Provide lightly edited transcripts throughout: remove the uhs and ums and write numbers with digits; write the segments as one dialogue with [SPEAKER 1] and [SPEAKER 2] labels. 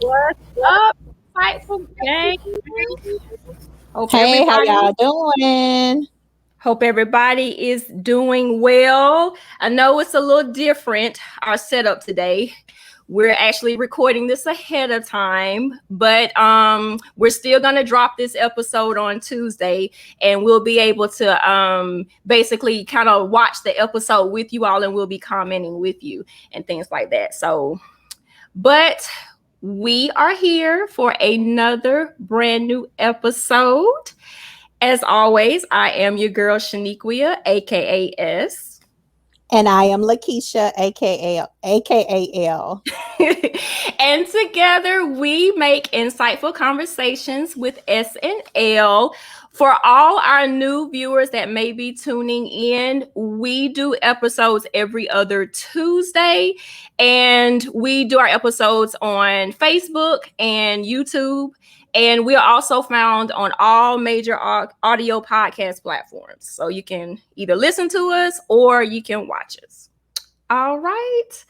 [SPEAKER 1] What's up, Fightful Gang? Hope
[SPEAKER 2] Hey, how
[SPEAKER 1] everybody,
[SPEAKER 2] y'all doing?
[SPEAKER 1] hope everybody is doing well. I know it's a little different, our setup today. We're actually recording this ahead of time, but we're still gonna drop this episode on Tuesday, and we'll be able to basically kind of watch the episode with you all, and we'll be commenting with you and things like that. So, but we are here for another brand new episode. As always, I am your girl Shaniquia, aka S.
[SPEAKER 2] And I am Lakeisha, aka L.
[SPEAKER 1] And together we make insightful conversations with S and L. For all our new viewers that may be tuning in, we do episodes every other Tuesday, and we do our episodes on Facebook and YouTube. And we are also found on all major audio podcast platforms. So you can either listen to us or you can watch us. All right.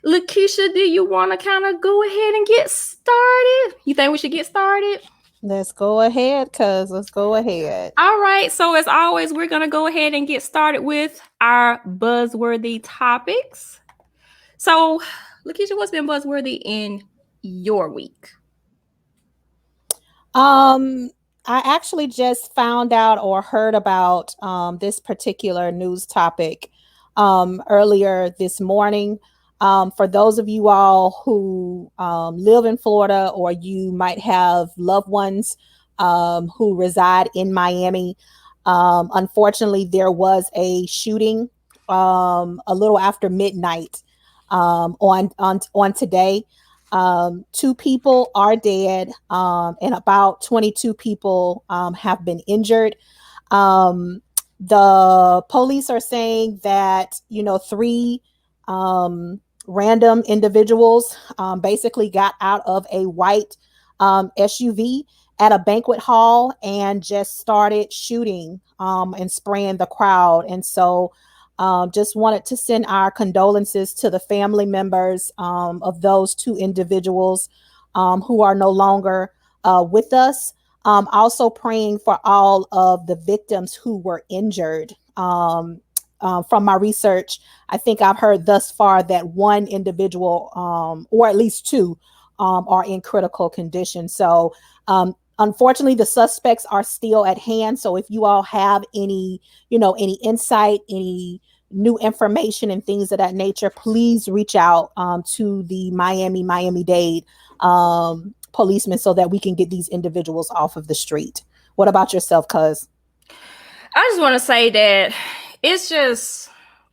[SPEAKER 1] Lakeisha, do you want to kind of go ahead and get started? You think we should get started?
[SPEAKER 2] Let's go ahead, let's go ahead.
[SPEAKER 1] All right. So, as always, we're going to go ahead and get started with our buzzworthy topics. So, Lakeisha, what's been buzzworthy in your week?
[SPEAKER 2] I actually just found out or heard about this particular news topic earlier this morning. For those of you all who live in Florida, or you might have loved ones who reside in Miami, unfortunately, there was a shooting a little after midnight on today. 2 people are dead, and about 22 people have been injured. The police are saying that 3 random individuals basically got out of a white SUV at a banquet hall and just started shooting and spraying the crowd. And so just wanted to send our condolences to the family members of those 2 individuals who are no longer with us. Also praying for all of the victims who were injured. From my research, I think I've heard thus far that 1 individual, or at least 2, are in critical condition. So unfortunately, the suspects are still at hand. So if you all have any insight, any new information and things of that nature, please reach out to the Miami-Dade policemen so that we can get these individuals off of the street. What about yourself, cuz?
[SPEAKER 1] I just want to say that it's just,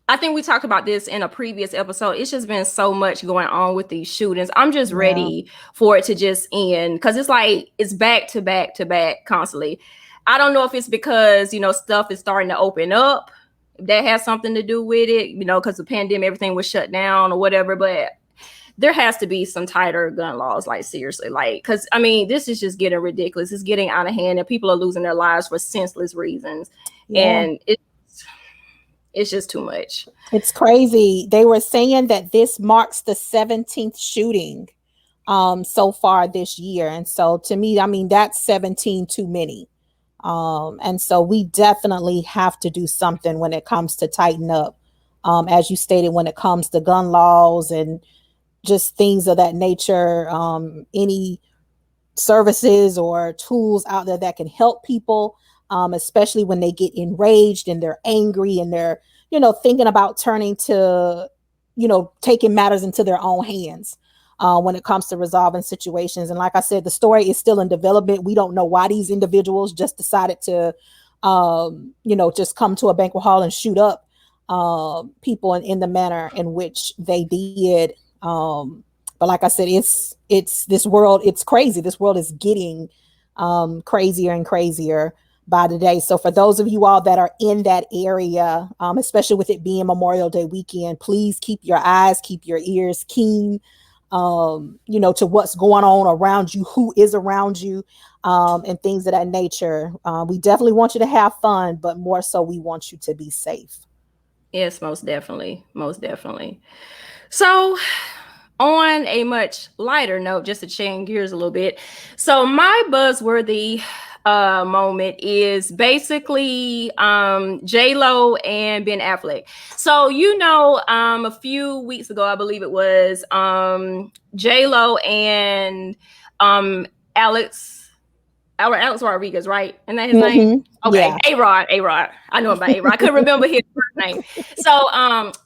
[SPEAKER 1] I think we talked about this in a previous episode. It's just been so much going on with these shootings. I'm just ready for it to just end, because it's like it's back to back to back constantly. I don't know if it's because, stuff is starting to open up. That has something to do with it, because the pandemic, everything was shut down or whatever. But there has to be some tighter gun laws, like seriously, like, because I mean, this is just getting ridiculous. It's getting out of hand, and people are losing their lives for senseless reasons, and it's just too much.
[SPEAKER 2] It's crazy. They were saying that this marks the 17th shooting so far this year, and so to me, I mean, that's 17 too many. And so we definitely have to do something when it comes to tighten up, as you stated, when it comes to gun laws and just things of that nature. Any services or tools out there that can help people, especially when they get enraged and they're angry and they're, thinking about turning to, taking matters into their own hands. When it comes to resolving situations. And like I said, the story is still in development. We don't know why these individuals just decided to, just come to a banquet hall and shoot up people in the manner in which they did. But like I said, it's this world. It's crazy. This world is getting crazier and crazier by the day. So for those of you all that are in that area, especially with it being Memorial Day weekend, please keep your eyes, keep your ears keen, to what's going on around you, who is around you, and things of that nature. We definitely want you to have fun, but more so we want you to be safe.
[SPEAKER 1] Yes, most definitely. Most definitely. So on a much lighter note, just to change gears a little bit. So my buzzworthy moment is basically Jlo and Ben Affleck. So a few weeks ago, I believe it was, Jlo and Alex Rodriguez, right? Isn't that his name? Okay,
[SPEAKER 2] Yeah.
[SPEAKER 1] A-Rod. I know about A-Rod. I couldn't remember his first name. So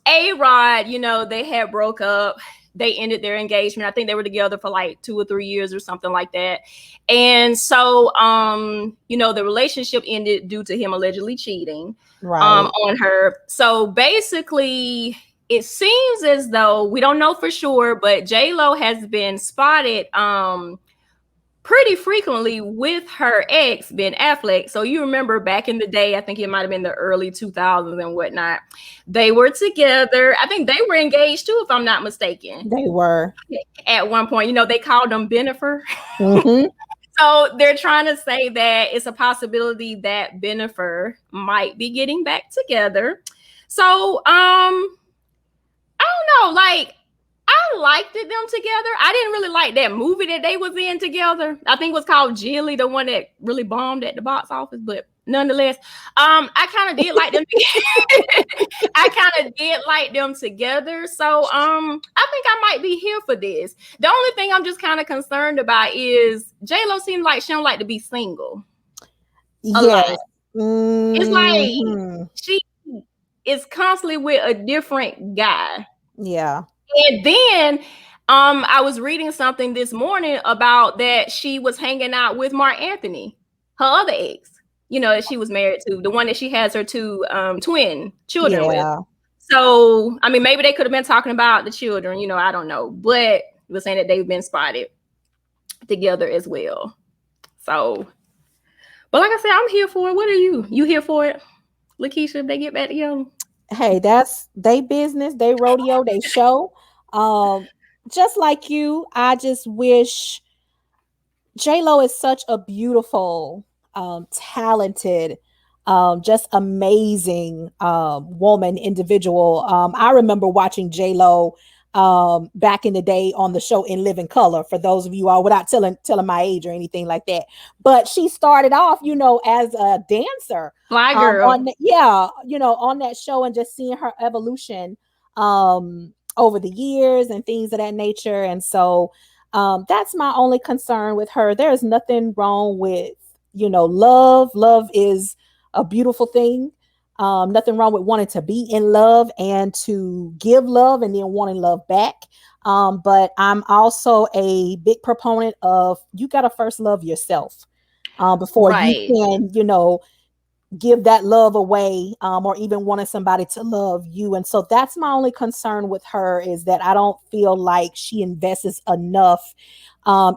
[SPEAKER 1] A-Rod, they had broke up. They ended their engagement. I think they were together for like 2 or 3 years or something like that. And so the relationship ended due to him allegedly cheating on her. So basically, it seems as though, we don't know for sure, but Jlo has been spotted pretty frequently with her ex, Ben Affleck. So you remember back in the day, I think it might have been the early 2000s and whatnot, they were together. I think they were engaged too, if I'm not mistaken.
[SPEAKER 2] They were.
[SPEAKER 1] At one point, they called them Benifer.
[SPEAKER 2] Mm-hmm.
[SPEAKER 1] So they're trying to say that it's a possibility that Benifer might be getting back together. So I don't know, like, I liked them together. I didn't really like that movie that they was in together. I think it was called Jilly, the one that really bombed at the box office. But nonetheless, I kind of did like them. I kind of did like them together. So I think I might be here for this. The only thing I'm just kind of concerned about is Jlo seems like she don't like to be single.
[SPEAKER 2] Yes.
[SPEAKER 1] It's like she is constantly with a different guy.
[SPEAKER 2] Yeah.
[SPEAKER 1] And then I was reading something this morning about that she was hanging out with Mark Anthony, her other ex, that she was married to, the one that she has her 2 twin children with. So, I mean, maybe they could have been talking about the children, I don't know. But it was saying that they've been spotted together as well. So, but like I said, I'm here for it. What are you? You here for it? Lakeisha, if they get back together?
[SPEAKER 2] Hey, that's they business, they rodeo, they show. Just like you, I just wish Jlo is such a beautiful, talented, just amazing woman, individual. I remember watching Jlo back in the day on the show In Living Color, for those of you all, without telling my age or anything like that. But she started off, as a dancer.
[SPEAKER 1] Fly girl.
[SPEAKER 2] On that show, and just seeing her evolution over the years and things of that nature. And so that's my only concern with her. There is nothing wrong with, love. Love is a beautiful thing. Nothing wrong with wanting to be in love and to give love and then wanting love back. But I'm also a big proponent of, you got to first love yourself before you can, give that love away, or even wanting somebody to love you. And so that's my only concern with her, is that I don't feel like she invests enough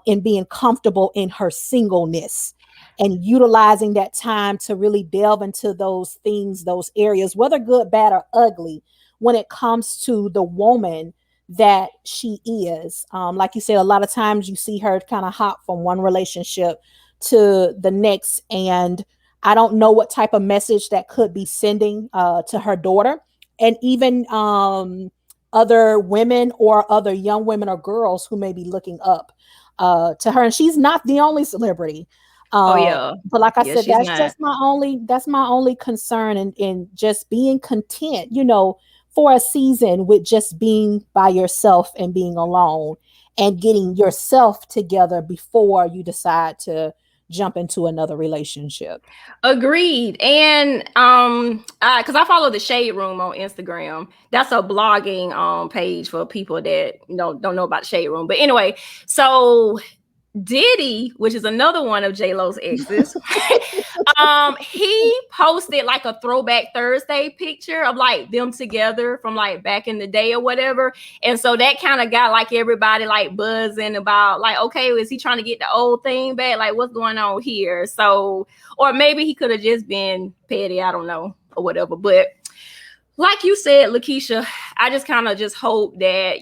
[SPEAKER 2] in being comfortable in her singleness and utilizing that time to really delve into those things, those areas, whether good, bad, or ugly, when it comes to the woman that she is. Like you said, a lot of times you see her kind of hop from one relationship to the next, and I don't know what type of message that could be sending to her daughter, and even other women or other young women or girls who may be looking up to her. And she's not the only celebrity. But like I said, that's my only concern, in just being content, for a season, with just being by yourself and being alone and getting yourself together before you decide to jump into another relationship.
[SPEAKER 1] Agreed. And because I follow the Shade Room on Instagram. That's a blogging page for people that don't know about the Shade Room. But anyway, so Diddy, which is another one of J-Lo's exes, he posted like a throwback Thursday picture of like them together from like back in the day or whatever. And so that kind of got like everybody like buzzing about like, okay, is he trying to get the old thing back? Like, what's going on here? So, or maybe he could have just been petty, I don't know, or whatever. But like you said, Lakeisha, I just kind of just hope that,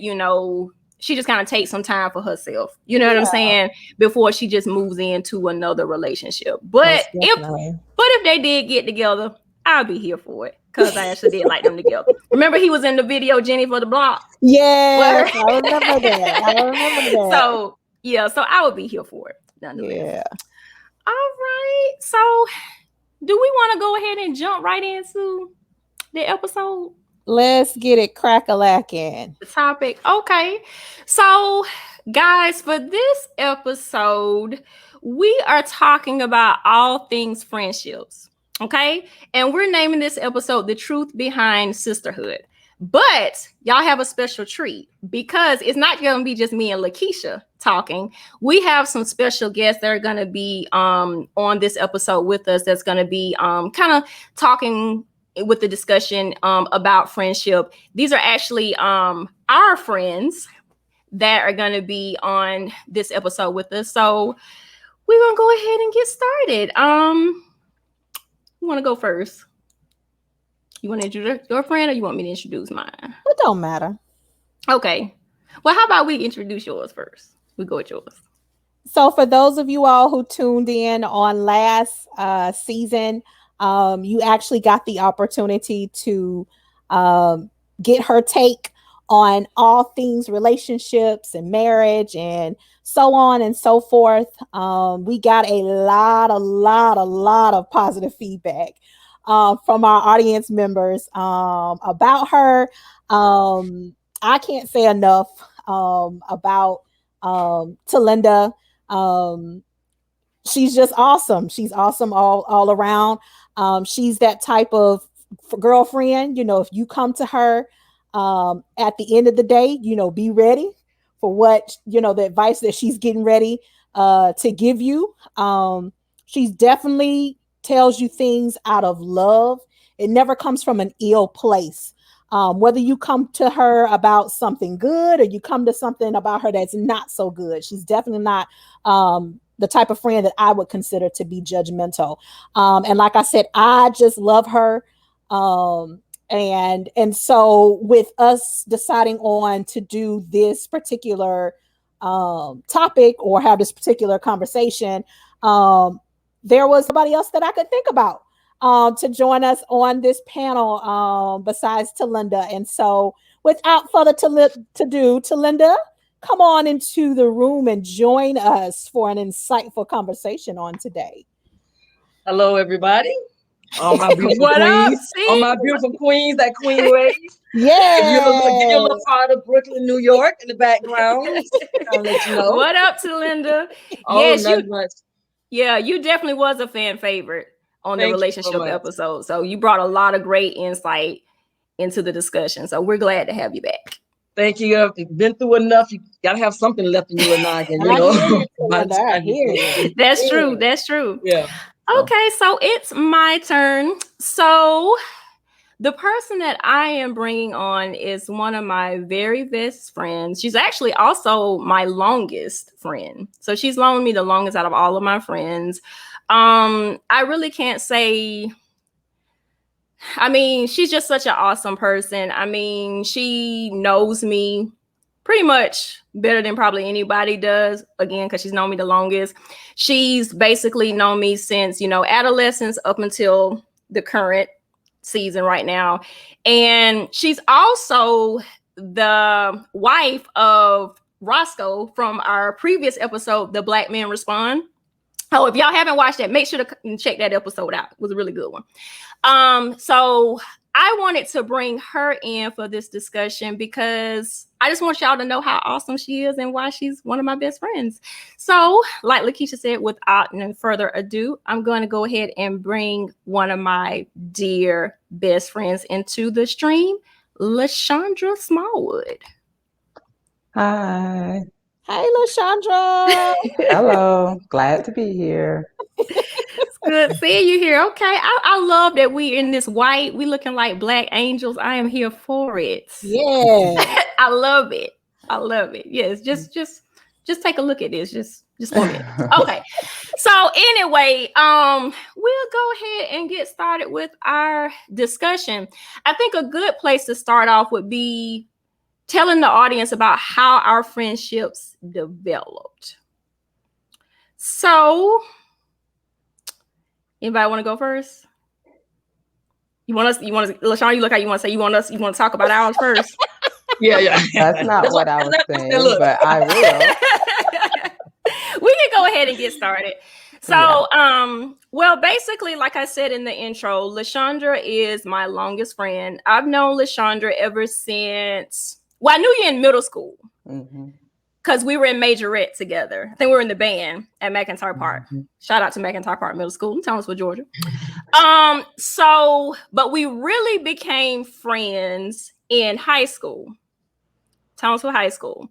[SPEAKER 1] she just kind of takes some time for herself. You know what I'm saying? Before she just moves into another relationship. But if they did get together, I'll be here for it because I actually did like them together. Remember, he was in the video Jenny for the Block?
[SPEAKER 2] Yes, I remember that.
[SPEAKER 1] So yeah, so I would be here for it. Nonetheless.
[SPEAKER 2] Yeah.
[SPEAKER 1] All right. So do we want to go ahead and jump right into the episode?
[SPEAKER 2] Let's get it crack-a-lacking.
[SPEAKER 1] The topic. Okay. So, guys, for this episode, we are talking about all things friendships. Okay. And we're naming this episode The Truth Behind Sisterhood. But y'all have a special treat because it's not going to be just me and Lakeisha talking. We have some special guests that are going to be on this episode with us that's going to be kind of talking with the discussion about friendship. These are actually our friends that are going to be on this episode with us. So we're going to go ahead and get started. You want to go first? You want to introduce your friend or you want me to introduce mine?
[SPEAKER 2] It don't matter.
[SPEAKER 1] Okay. Well, how about we introduce yours first? We go with yours.
[SPEAKER 2] So for those of you all who tuned in on last season, you actually got the opportunity to get her take on all things relationships and marriage and so on and so forth. We got a lot of positive feedback from our audience members about her. I can't say enough about Talinda. She's just awesome. She's awesome all around. She's that type of girlfriend, if you come to her at the end of the day, be ready for what, the advice that she's getting ready to give you. She's definitely tells you things out of love. It never comes from an ill place. Whether you come to her about something good or you come to something about her that's not so good, she's definitely not the type of friend that I would consider to be judgmental. And like I said, I just love her. And so with us deciding on to do this particular topic or have this particular conversation, there was somebody else that I could think about to join us on this panel besides Talinda. And so without further ado, Talinda, come on into the room and join us for an insightful conversation on today.
[SPEAKER 3] Hello, everybody. All my beautiful
[SPEAKER 1] What
[SPEAKER 3] queens.
[SPEAKER 1] up,
[SPEAKER 3] All my beautiful queens, that queen wave.
[SPEAKER 2] Yeah.
[SPEAKER 3] Give you a little part of Brooklyn, New York in the background. I'll let you know.
[SPEAKER 1] What up, Talinda?
[SPEAKER 3] Yes,
[SPEAKER 1] you definitely was a fan favorite on the relationship episode. So you brought a lot of great insight into the discussion. So we're glad to have you back.
[SPEAKER 3] Thank you. You've been through enough. You gotta have something left in your noggin,
[SPEAKER 1] That's true. That's true.
[SPEAKER 3] Yeah.
[SPEAKER 1] Okay, so it's my turn. So the person that I am bringing on is one of my very best friends. She's actually also my longest friend. So she's known me the longest out of all of my friends. I really can't say. I mean, she's just such an awesome person. I mean, she knows me pretty much better than probably anybody does, again, because she's known me the longest. She's basically known me since, adolescence up until the current season right now. And she's also the wife of Roscoe from our previous episode, The Black Men Respond. Oh, if y'all haven't watched that, make sure to check that episode out. It was a really good one. So I wanted to bring her in for this discussion because I just want y'all to know how awesome she is and why she's one of my best friends. So, like Lakeisha said, without no further ado, I'm going to go ahead and bring one of my dear best friends into the stream, LaShandra Smallwood.
[SPEAKER 4] Hi.
[SPEAKER 2] Hey, LaShandra.
[SPEAKER 4] Hello. Glad to be here.
[SPEAKER 1] It's good seeing you here. Okay. I love that we in this white. We looking like black angels. I am here for it.
[SPEAKER 2] Yeah.
[SPEAKER 1] I love it. I love it. Yes. Just take a look at this. Just for a minute. Okay. So anyway, we'll go ahead and get started with our discussion. I think a good place to start off would be telling the audience about how our friendships developed. So, anybody want to go first? LaShawn, you look like you want to say you want to talk about ours first.
[SPEAKER 3] Yeah.
[SPEAKER 4] That's not what I was saying,
[SPEAKER 3] look.
[SPEAKER 4] but I will.
[SPEAKER 1] We can go ahead and get started. So, well, basically, like I said in the intro, LaShandra is my longest friend. I've known LaShandra ever since, I knew you in middle school.
[SPEAKER 4] Mm-hmm.
[SPEAKER 1] Because we were in Majorette together. I think we were in the band at McIntyre Park.
[SPEAKER 4] Mm-hmm.
[SPEAKER 1] Shout out to McIntyre Park Middle School in Townsville, Georgia. But we really became friends in high school, Townsville High School.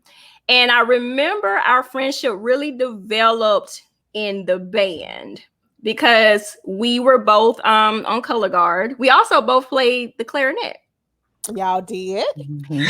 [SPEAKER 1] And I remember our friendship really developed in the band because we were both on color guard. We also both played the clarinet.
[SPEAKER 2] Y'all did?
[SPEAKER 4] Mm-hmm.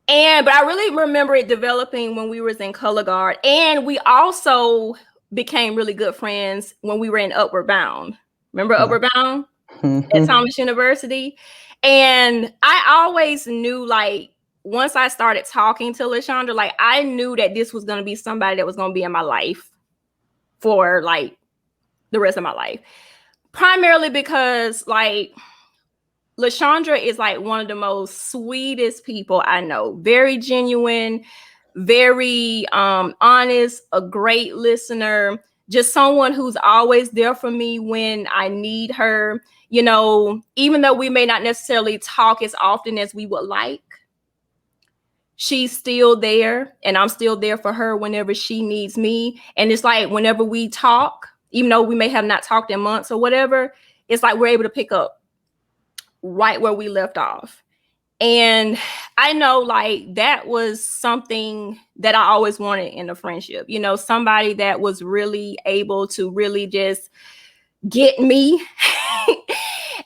[SPEAKER 1] But I really remember it developing when we was in color guard. And we also became really good friends when we were in Upward Bound. Remember Upward Bound at Thomas University? And I always knew, like, once I started talking to LaShandra, like, I knew that this was going to be somebody that was going to be in my life for, like, the rest of my life. Primarily because, like, LaShandra is like one of the most sweetest people I know. Very genuine, very honest, a great listener, just someone who's always there for me when I need her. You know, even though we may not necessarily talk as often as we would like, she's still there and I'm still there for her whenever she needs me. And it's like whenever we talk, even though we may have not talked in months or whatever, it's like we're able to pick up right where we left off. And I know, like, that was something that I always wanted in a friendship, you know, somebody that was really able to really just get me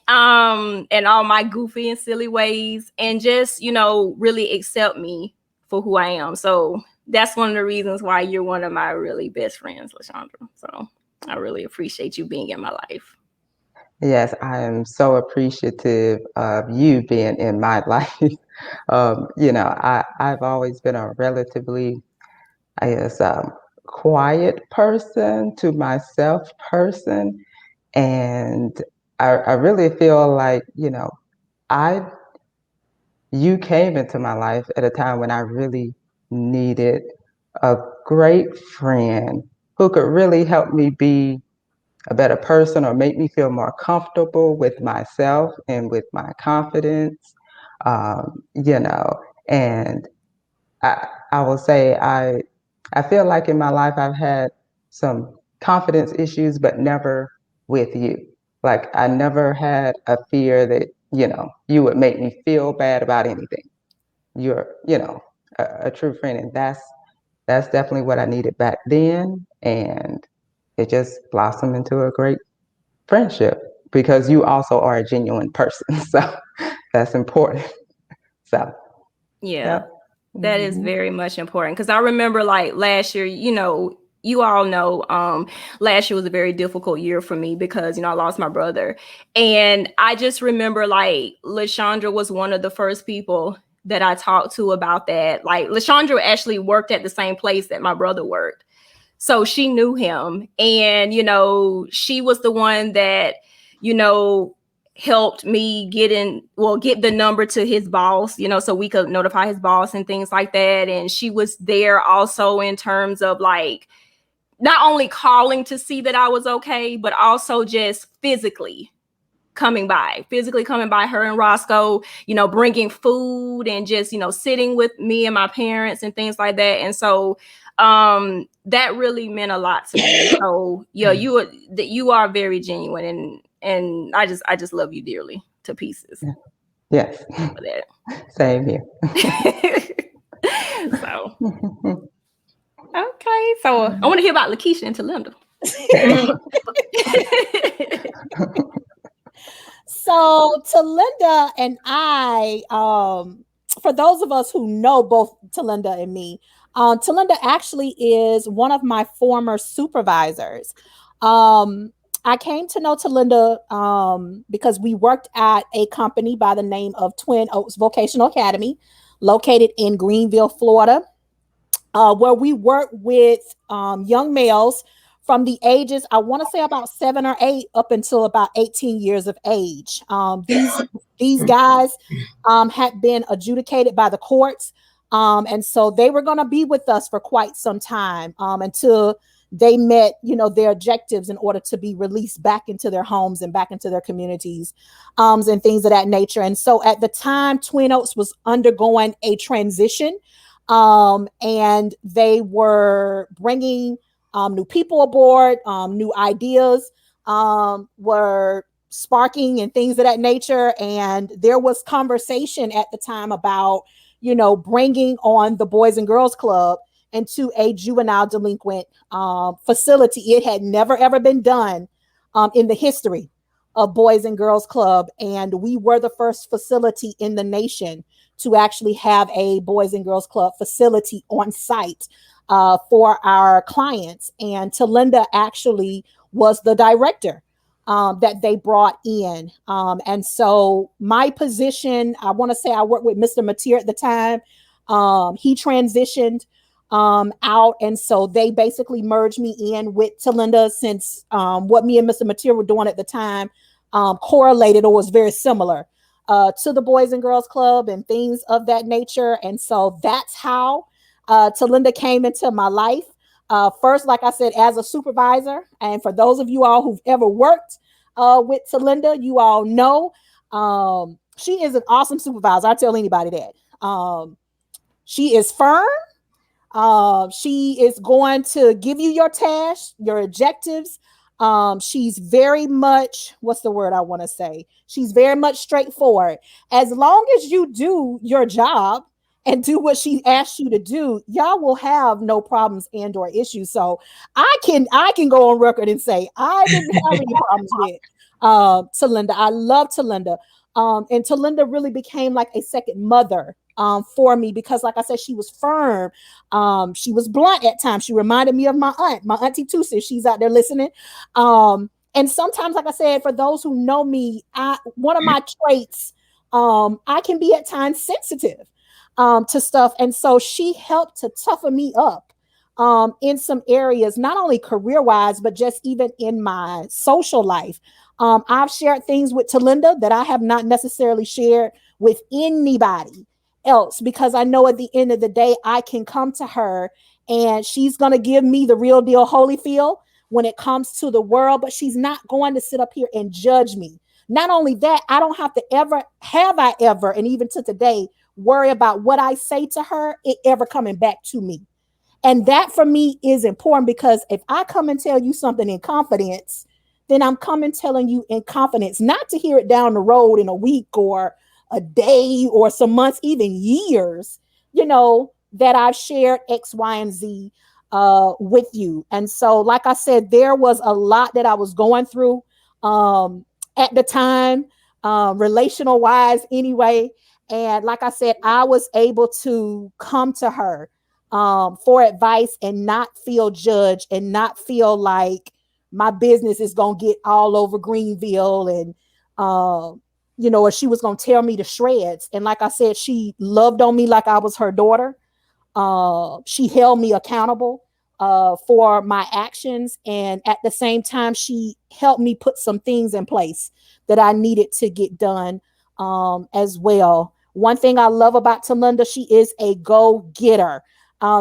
[SPEAKER 1] and all my goofy and silly ways and just, you know, really accept me for who I am. So that's one of the reasons why you're one of my really best friends, LaShandra. So I really appreciate you being in my life.
[SPEAKER 4] Yes, I am so appreciative of you being in my life. You know, I've always been a relatively, I guess, quiet person, to myself person. And I really feel like, you know, you came into my life at a time when I really needed a great friend who could really help me be a better person or make me feel more comfortable with myself and with my confidence, you know. And I will say I feel like in my life I've had some confidence issues, but never with you. Like I never had a fear that, you know, you would make me feel bad about anything. You're, you know, a true friend, and that's definitely what I needed back then, and it just blossomed into a great friendship because you also are a genuine person. So that's important. So
[SPEAKER 1] yeah. That is very much important because I remember, like, last year, you know, you all know, last year was a very difficult year for me because, you know, I lost my brother. And I just remember, like, LaShandra was one of the first people that I talked to about that. Like, LaShandra actually worked at the same place that my brother worked. So she knew him. And, you know, she was the one that, you know, helped me get the number to his boss, you know, so we could notify his boss and things like that. And she was there also in terms of, like, not only calling to see that I was okay, but also just physically coming by her and Roscoe, you know, bringing food and just, you know, sitting with me and my parents and things like that. And so that really meant a lot to me. So yeah, you are very genuine, and I just love you dearly to pieces.
[SPEAKER 4] Yes.
[SPEAKER 1] For that.
[SPEAKER 4] Same here.
[SPEAKER 1] So okay, so I want to hear about Lakeisha and Talinda.
[SPEAKER 2] So Talinda and I, for those of us who know both Talinda and me, Talinda actually is one of my former supervisors. I came to know Talinda because we worked at a company by the name of Twin Oaks Vocational Academy, located in Greenville, Florida, where we work with young males from the ages, I want to say about 7 or 8 up until about 18 years of age. These guys had been adjudicated by the courts. And so they were going to be with us for quite some time until they met, their objectives in order to be released back into their homes and back into their communities and things of that nature. And so at the time, Twin Oaks was undergoing a transition and they were bringing new people aboard, new ideas were sparking and things of that nature. And there was conversation at the time about, bringing on the Boys and Girls Club into a juvenile delinquent facility. It had never, ever been done in the history of Boys and Girls Club. And we were the first facility in the nation to actually have a Boys and Girls Club facility on site for our clients. And Talinda actually was the director that they brought in. And so my position, I want to say I worked with Mr. Mateer at the time. He transitioned out. And so they basically merged me in with Talinda since what me and Mr. Mateer were doing at the time correlated or was very similar to the Boys and Girls Club and things of that nature. And so that's how Talinda came into my life. First, like I said, as a supervisor. And for those of you all who've ever worked with Talinda, you all know she is an awesome supervisor. I tell anybody that. She is firm. She is going to give you your tasks, your objectives. She's very much, what's the word I want to say? She's very much straightforward. As long as you do your job and do what she asks you to do, y'all will have no problems and or issues. So I can go on record and say I didn't have any problems with Talinda. I love Talinda. And Talinda really became like a second mother for me because, like I said, she was firm. She was blunt at times. She reminded me of my auntie Tusa. She's out there listening. And sometimes, like I said, for those who know me, one of my traits, I can be at times sensitive to stuff. And so she helped to toughen me up in some areas, not only career-wise, but just even in my social life. I've shared things with Talinda that I have not necessarily shared with anybody else because I know at the end of the day, I can come to her and she's going to give me the real deal Holyfield when it comes to the world, but she's not going to sit up here and judge me. Not only that, I don't have to ever, and even to today, worry about what I say to her, it ever coming back to me. And that for me is important because if I come and tell you something in confidence, then I'm coming telling you in confidence, not to hear it down the road in a week or a day or some months, even years, that I've shared X, Y, and Z with you. And so, like I said, there was a lot that I was going through at the time, relational wise anyway. And like I said, I was able to come to her for advice and not feel judged and not feel like my business is going to get all over Greenville and, or she was going to tear me to shreds. And like I said, she loved on me like I was her daughter. She held me accountable for my actions. And at the same time, she helped me put some things in place that I needed to get done as well. One thing I love about Talinda, she is a go-getter.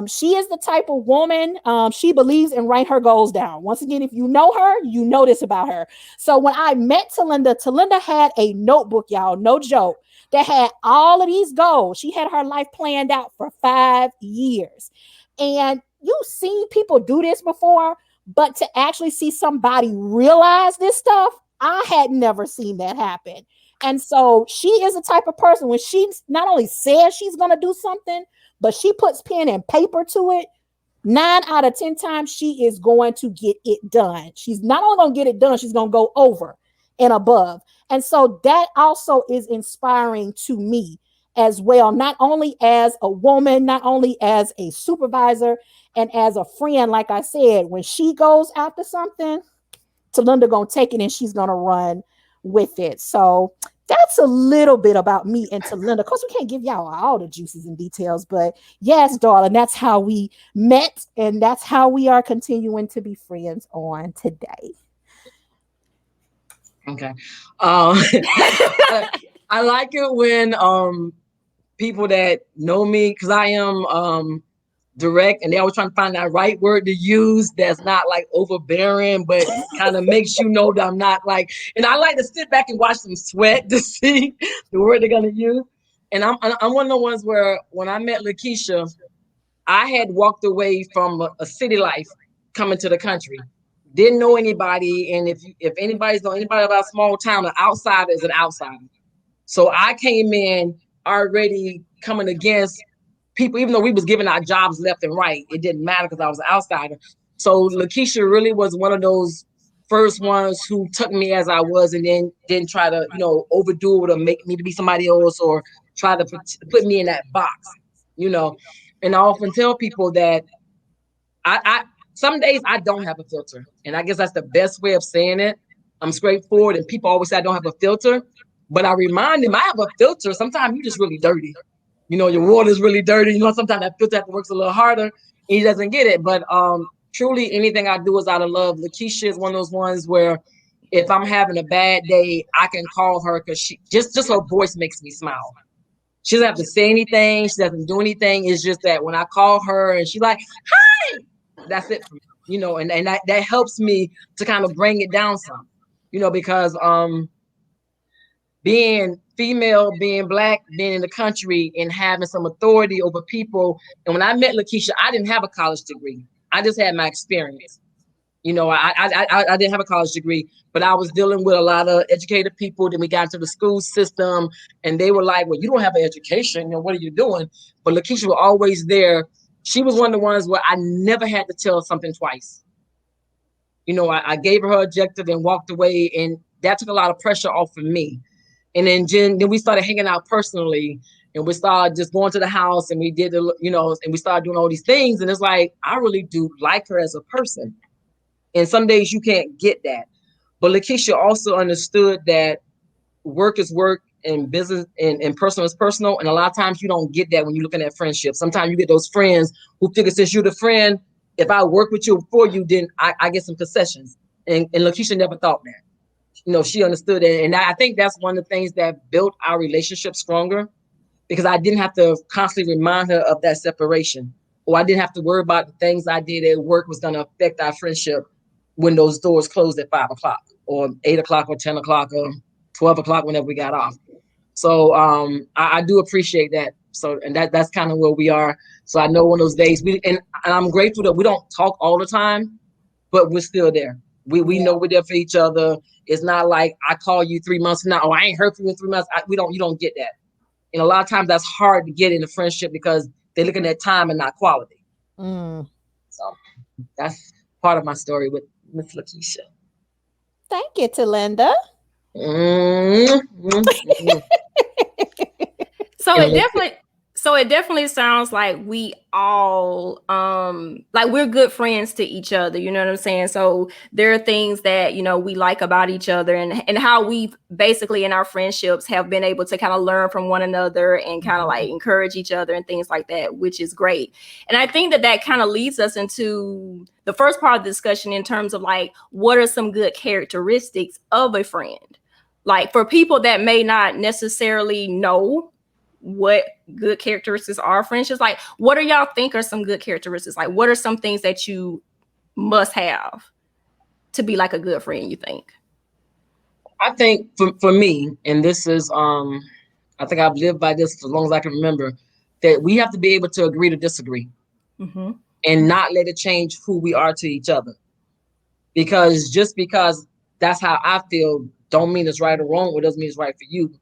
[SPEAKER 2] She is the type of woman, she believes in write her goals down. Once again, if you know her, you know this about her. So when I met Talinda had a notebook, y'all, no joke, that had all of these goals. She had her life planned out for 5 years. And you've seen people do this before, but to actually see somebody realize this stuff, I had never seen that happen. And so she is the type of person when she not only says she's going to do something, but she puts pen and paper to it, 9 out of 10 times she is going to get it done. She's not only going to get it done, she's going to go over and above. And so that also is inspiring to me as well, not only as a woman, not only as a supervisor and as a friend. Like I said, when she goes after something, Talinda going to take it and she's going to run with it. So that's a little bit about me and Talinda. Of course, we can't give y'all all the juices and details, but yes, darling, that's how we met, and that's how we are continuing to be friends on today.
[SPEAKER 3] Okay. I like it when people that know me, because I am direct, and they always trying to find that right word to use that's not like overbearing, but kind of makes you know that I'm not like. And I like to sit back and watch them sweat to see the word they're gonna use. And I'm one of the ones where when I met Lakeisha, I had walked away from a city life coming to the country. Didn't know anybody, and if anybody's know anybody about a small town, an outsider is an outsider. So I came in already coming against people, even though we was giving our jobs left and right, it didn't matter because I was an outsider. So Lakeisha really was one of those first ones who took me as I was, and then didn't try to, overdo it or make me to be somebody else or try to put me in that box, you know. And I often tell people that I some days I don't have a filter, and I guess that's the best way of saying it. I'm straightforward, and people always say I don't have a filter, but I remind them I have a filter. Sometimes you're just really dirty. Your water's really dirty. Sometimes that filter works a little harder, and he doesn't get it. But truly, anything I do is out of love. Lakeisha is one of those ones where if I'm having a bad day, I can call her because she just her voice makes me smile. She doesn't have to say anything. She doesn't do anything. It's just that when I call her and she's like, "Hi," that's it for me. And that helps me to kind of bring it down some. Because being female, being Black, being in the country, and having some authority over people. And when I met Lakeisha, I didn't have a college degree. I just had my experience. I didn't have a college degree, but I was dealing with a lot of educated people. Then we got into the school system, and they were like, "Well, you don't have an education. What are you doing?" But Lakeisha was always there. She was one of the ones where I never had to tell something twice. I gave her objective and walked away, and that took a lot of pressure off of me. And then we started hanging out personally, and we started just going to the house, and we did, and we started doing all these things. And it's like, I really do like her as a person. And some days you can't get that. But Lakeisha also understood that work is work and business and personal is personal. And a lot of times you don't get that when you're looking at friendships. Sometimes you get those friends who figure since you're the friend, if I work with you for you, then I get some concessions. And Lakeisha never thought that. She understood it. And I think that's one of the things that built our relationship stronger, because I didn't have to constantly remind her of that separation, or I didn't have to worry about the things I did at work was going to affect our friendship when those doors closed at 5:00 or 8:00 or 10:00 or 12:00, whenever we got off. So I do appreciate that. So, and that's kind of where we are. So I know one of those days and I'm grateful that we don't talk all the time, but we're still there. We know we're there for each other. It's not like I call you 3 months from now. Oh, I ain't heard from you in 3 months. You don't get that. And a lot of times that's hard to get in a friendship because they're looking at time and not quality. So that's part of my story with Miss Lakeisha.
[SPEAKER 2] Thank you, Talinda.
[SPEAKER 1] So it definitely sounds like we all like we're good friends to each other, you know what I'm saying? So there are things that we like about each other, and how we basically in our friendships have been able to kind of learn from one another and kind of like encourage each other and things like that, which is great. And I think that kind of leads us into the first part of the discussion in terms of like, what are some good characteristics of a friend? Like for people that may not necessarily know what good characteristics are friendships, like what do y'all think are some good characteristics? Like what are some things that you must have to be like a good friend, you think?
[SPEAKER 3] I think for me, and this is I think I've lived by this for as long as I can remember, that we have to be able to agree to disagree, and not let it change who we are to each other. Because just because that's how I feel don't mean it's right or wrong, or doesn't mean it's right for you.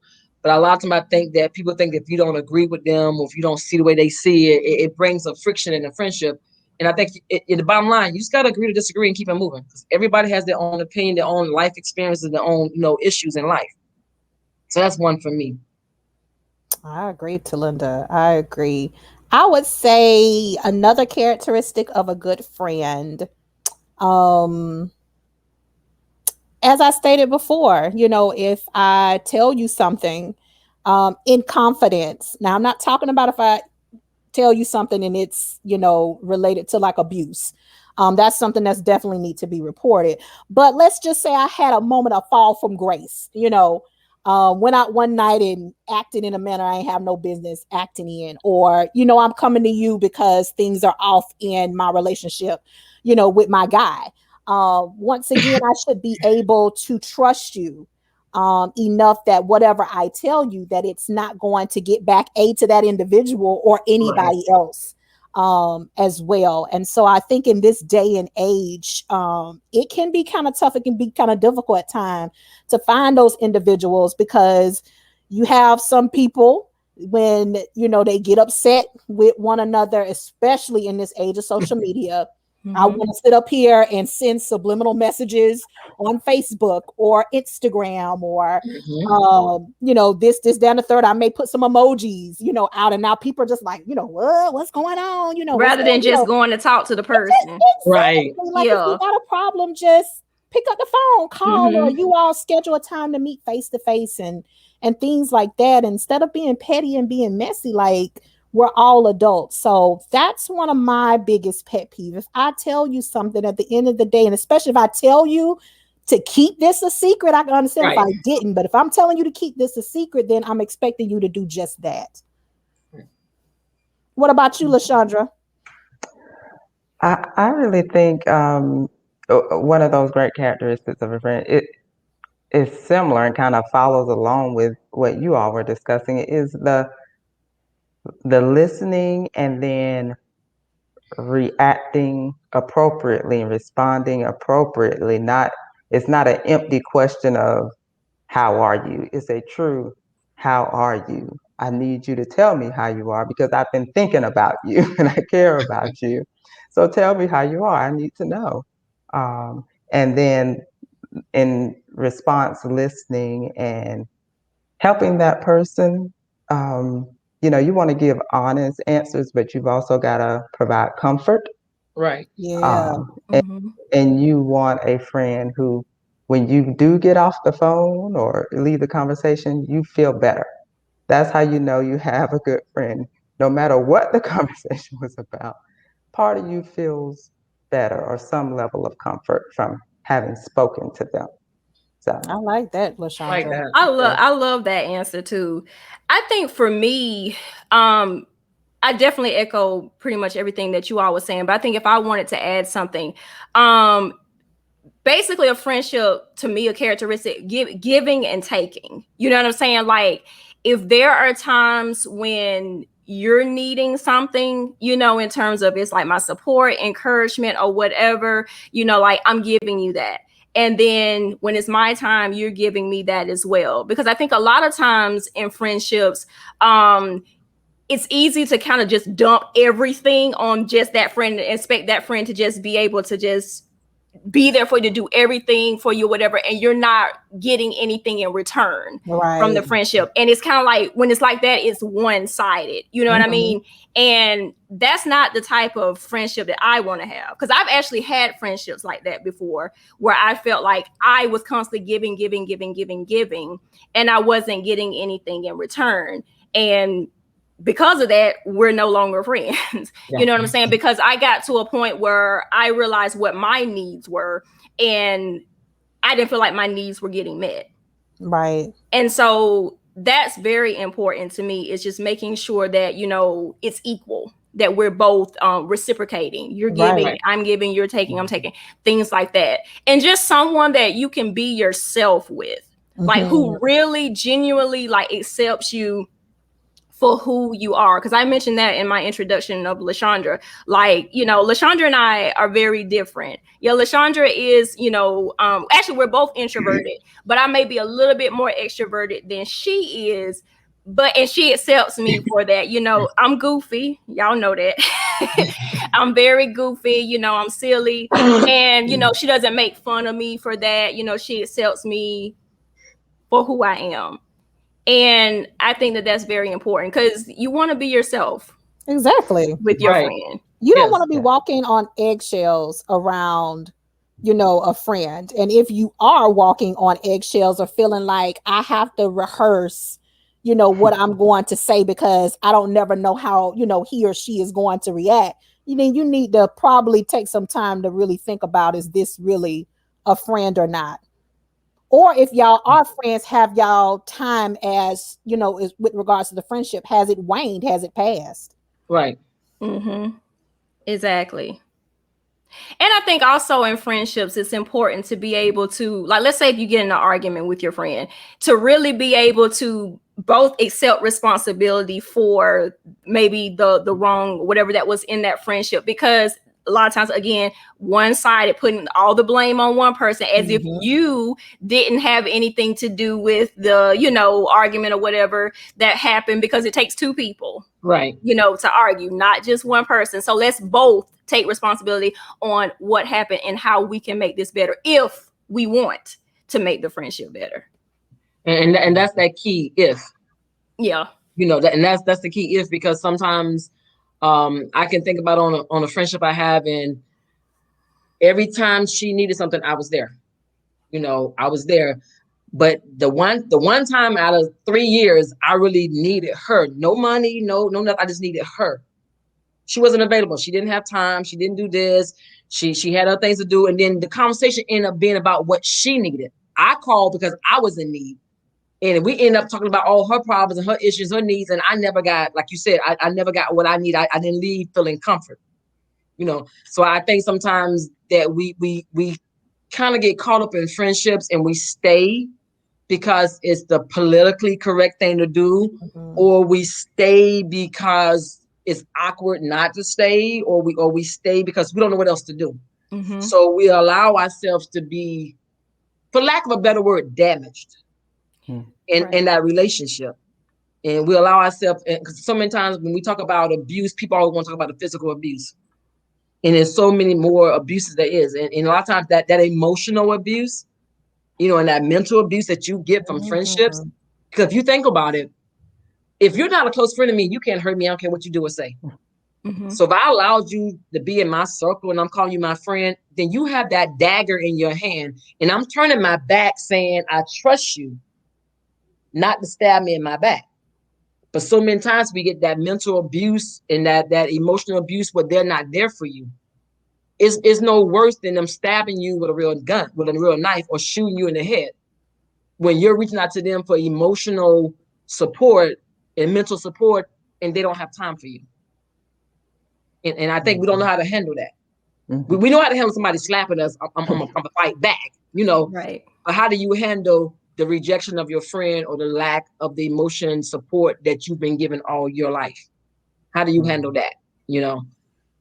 [SPEAKER 3] But a lot of times I think that people think if you don't agree with them, or if you don't see the way they see it, it brings a friction in a friendship. And I think the bottom line, you just got to agree to disagree and keep it moving. Because everybody has their own opinion, their own life experiences, their own issues in life. So that's one for me.
[SPEAKER 2] I agree, Talinda. I agree. I would say another characteristic of a good friend, as I stated before, if I tell you something in confidence, now I'm not talking about if I tell you something and it's, related to like abuse. That's something that's definitely need to be reported. But let's just say I had a moment of fall from grace, went out one night and acted in a manner I ain't have no business acting in, or, I'm coming to you because things are off in my relationship, with my guy. Once again, I should be able to trust you enough that whatever I tell you, that it's not going to get back to that individual or anybody else as well. And so I think in this day and age, it can be kind of tough. It can be kind of difficult at times to find those individuals, because you have some people when, they get upset with one another, especially in this age of social media. I want to sit up here and send subliminal messages on Facebook or Instagram or, this, down the third. I may put some emojis, out, and now people are just like, what's going on?
[SPEAKER 1] Rather than just going to talk to the person.
[SPEAKER 2] Exactly.
[SPEAKER 3] Right.
[SPEAKER 2] Like, if you got a problem, just pick up the phone, call, or you all schedule a time to meet face to face and things like that. Instead of being petty and being messy, like, we're all adults. So that's one of my biggest pet peeves. If I tell you something at the end of the day, and especially if I tell you to keep this a secret, I can understand if I didn't. But if I'm telling you to keep this a secret, then I'm expecting you to do just that. What about you, LaShandra?
[SPEAKER 4] I really think one of those great characteristics of a friend, it is similar and kind of follows along with what you all were discussing. It is the listening and then reacting appropriately and responding appropriately. It's not an empty question of how are you? It's a true how are you? I need you to tell me how you are, because I've been thinking about you and I care about you. So tell me how you are. I need to know. And then in response, listening and helping that person. You want to give honest answers, but you've also got to provide comfort.
[SPEAKER 3] Right.
[SPEAKER 2] Yeah.
[SPEAKER 4] And you want a friend who, when you do get off the phone or leave the conversation, you feel better. That's how you know you have a good friend. No matter what the conversation was about, part of you feels better or some level of comfort from having spoken to them. So
[SPEAKER 2] I like that, LaShandra.
[SPEAKER 3] Like that.
[SPEAKER 1] I love that answer too. I think for me, I definitely echo pretty much everything that you all were saying. But I think if I wanted to add something, basically a friendship to me, a characteristic, giving and taking. You know what I'm saying? Like, if there are times when you're needing something, in terms of it's like my support, encouragement, or whatever, like I'm giving you that. And then when it's my time, you're giving me that as well. Because I think a lot of times in friendships, it's easy to kind of just dump everything on just that friend and expect that friend to just be able to just be there for you, to do everything for you, whatever, and you're not getting anything in return from the friendship. And it's kind of like, when it's like that, it's one-sided. You know what I mean? And that's not the type of friendship that I want to have. Because I've actually had friendships like that before, where I felt like I was constantly giving, and I wasn't getting anything in return. And because of that, we're no longer friends. You know what I'm saying? Because I got to a point where I realized what my needs were, and I didn't feel like my needs were getting met.
[SPEAKER 2] Right.
[SPEAKER 1] And so that's very important to me. It's just making sure that, it's equal, that we're both reciprocating. You're giving, I'm giving, you're taking, I'm taking, things like that. And just someone that you can be yourself with, like who really genuinely like accepts you for who you are. Because I mentioned that in my introduction of LaShandra. Like, LaShandra and I are very different. LaShandra is, actually we're both introverted, but I may be a little bit more extroverted than she is. And she accepts me for that. I'm goofy. Y'all know that. I'm very goofy. I'm silly. And, she doesn't make fun of me for that. She accepts me for who I am. And I think that that's very important, because you want to be yourself.
[SPEAKER 2] Exactly.
[SPEAKER 1] With your friend.
[SPEAKER 2] You don't want to be walking on eggshells around a friend. And if you are walking on eggshells or feeling like I have to rehearse, what I'm going to say because I don't never know how, he or she is going to react, then you need to probably take some time to really think about, is this really a friend or not? Or if y'all are friends, have y'all time as, with regards to the friendship, has it waned? Has it passed?
[SPEAKER 3] Right.
[SPEAKER 1] Mm-hmm. Exactly. And I think also in friendships, it's important to be able to, like, let's say if you get in an argument with your friend, to really be able to both accept responsibility for maybe the wrong, whatever that was in that friendship. Because a lot of times, again, one-sided, putting all the blame on one person as if you didn't have anything to do with the, argument or whatever that happened, because it takes two people,
[SPEAKER 3] right,
[SPEAKER 1] to argue, not just one person. So let's both take responsibility on what happened and how we can make this better if we want to make the friendship better.
[SPEAKER 3] And that's that key if.
[SPEAKER 1] Yeah.
[SPEAKER 3] And that's the key if, because sometimes I can think about on a friendship I have, and every time she needed something, I was there. I was there. But the one time out of 3 years, I really needed her. No money, no nothing. I just needed her. She wasn't available. She didn't have time. She didn't do this. She had other things to do. And then the conversation ended up being about what she needed. I called because I was in need. And we ended up talking about all her problems and her issues, her needs. And I never got, like you said, I never got what I need. I didn't leave feeling comfort. So I think sometimes that we kind of get caught up in friendships and we stay because it's the politically correct thing to do, or we stay because it's awkward not to stay, or we stay because we don't know what else to do. So we allow ourselves to be, for lack of a better word, damaged in that relationship. And we allow ourselves, because so many times when we talk about abuse, people always want to talk about the physical abuse. And there's so many more abuses there is. And a lot of times that emotional abuse, and that mental abuse that you get from friendships, because if you think about it, if you're not a close friend of me, you can't hurt me. I don't care what you do or say. So if I allowed you to be in my circle and I'm calling you my friend, then you have that dagger in your hand. And I'm turning my back saying, I trust you not to stab me in my back. But so many times we get that mental abuse and that emotional abuse where they're not there for you. It's no worse than them stabbing you with a real gun, with a real knife, or shooting you in the head. When you're reaching out to them for emotional support and mental support, and they don't have time for you. And I think we don't know how to handle that. We know how to handle somebody slapping us. I'm gonna fight back,
[SPEAKER 1] Right.
[SPEAKER 3] But how do you handle the rejection of your friend or the lack of the emotion support that you've been given all your life? How do you handle that? And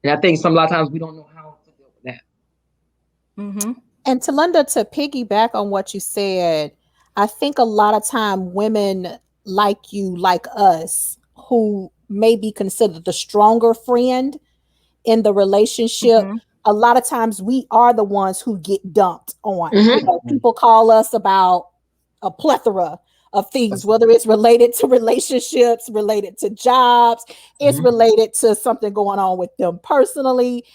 [SPEAKER 3] I think a lot of times we don't know how to deal with that.
[SPEAKER 2] And Talinda, to piggyback on what you said, I think a lot of time women like you, like us, who may be considered the stronger friend in the relationship, a lot of times we are the ones who get dumped on. People call us about a plethora of things, whether it's related to relationships, related to jobs, it's related to something going on with them personally.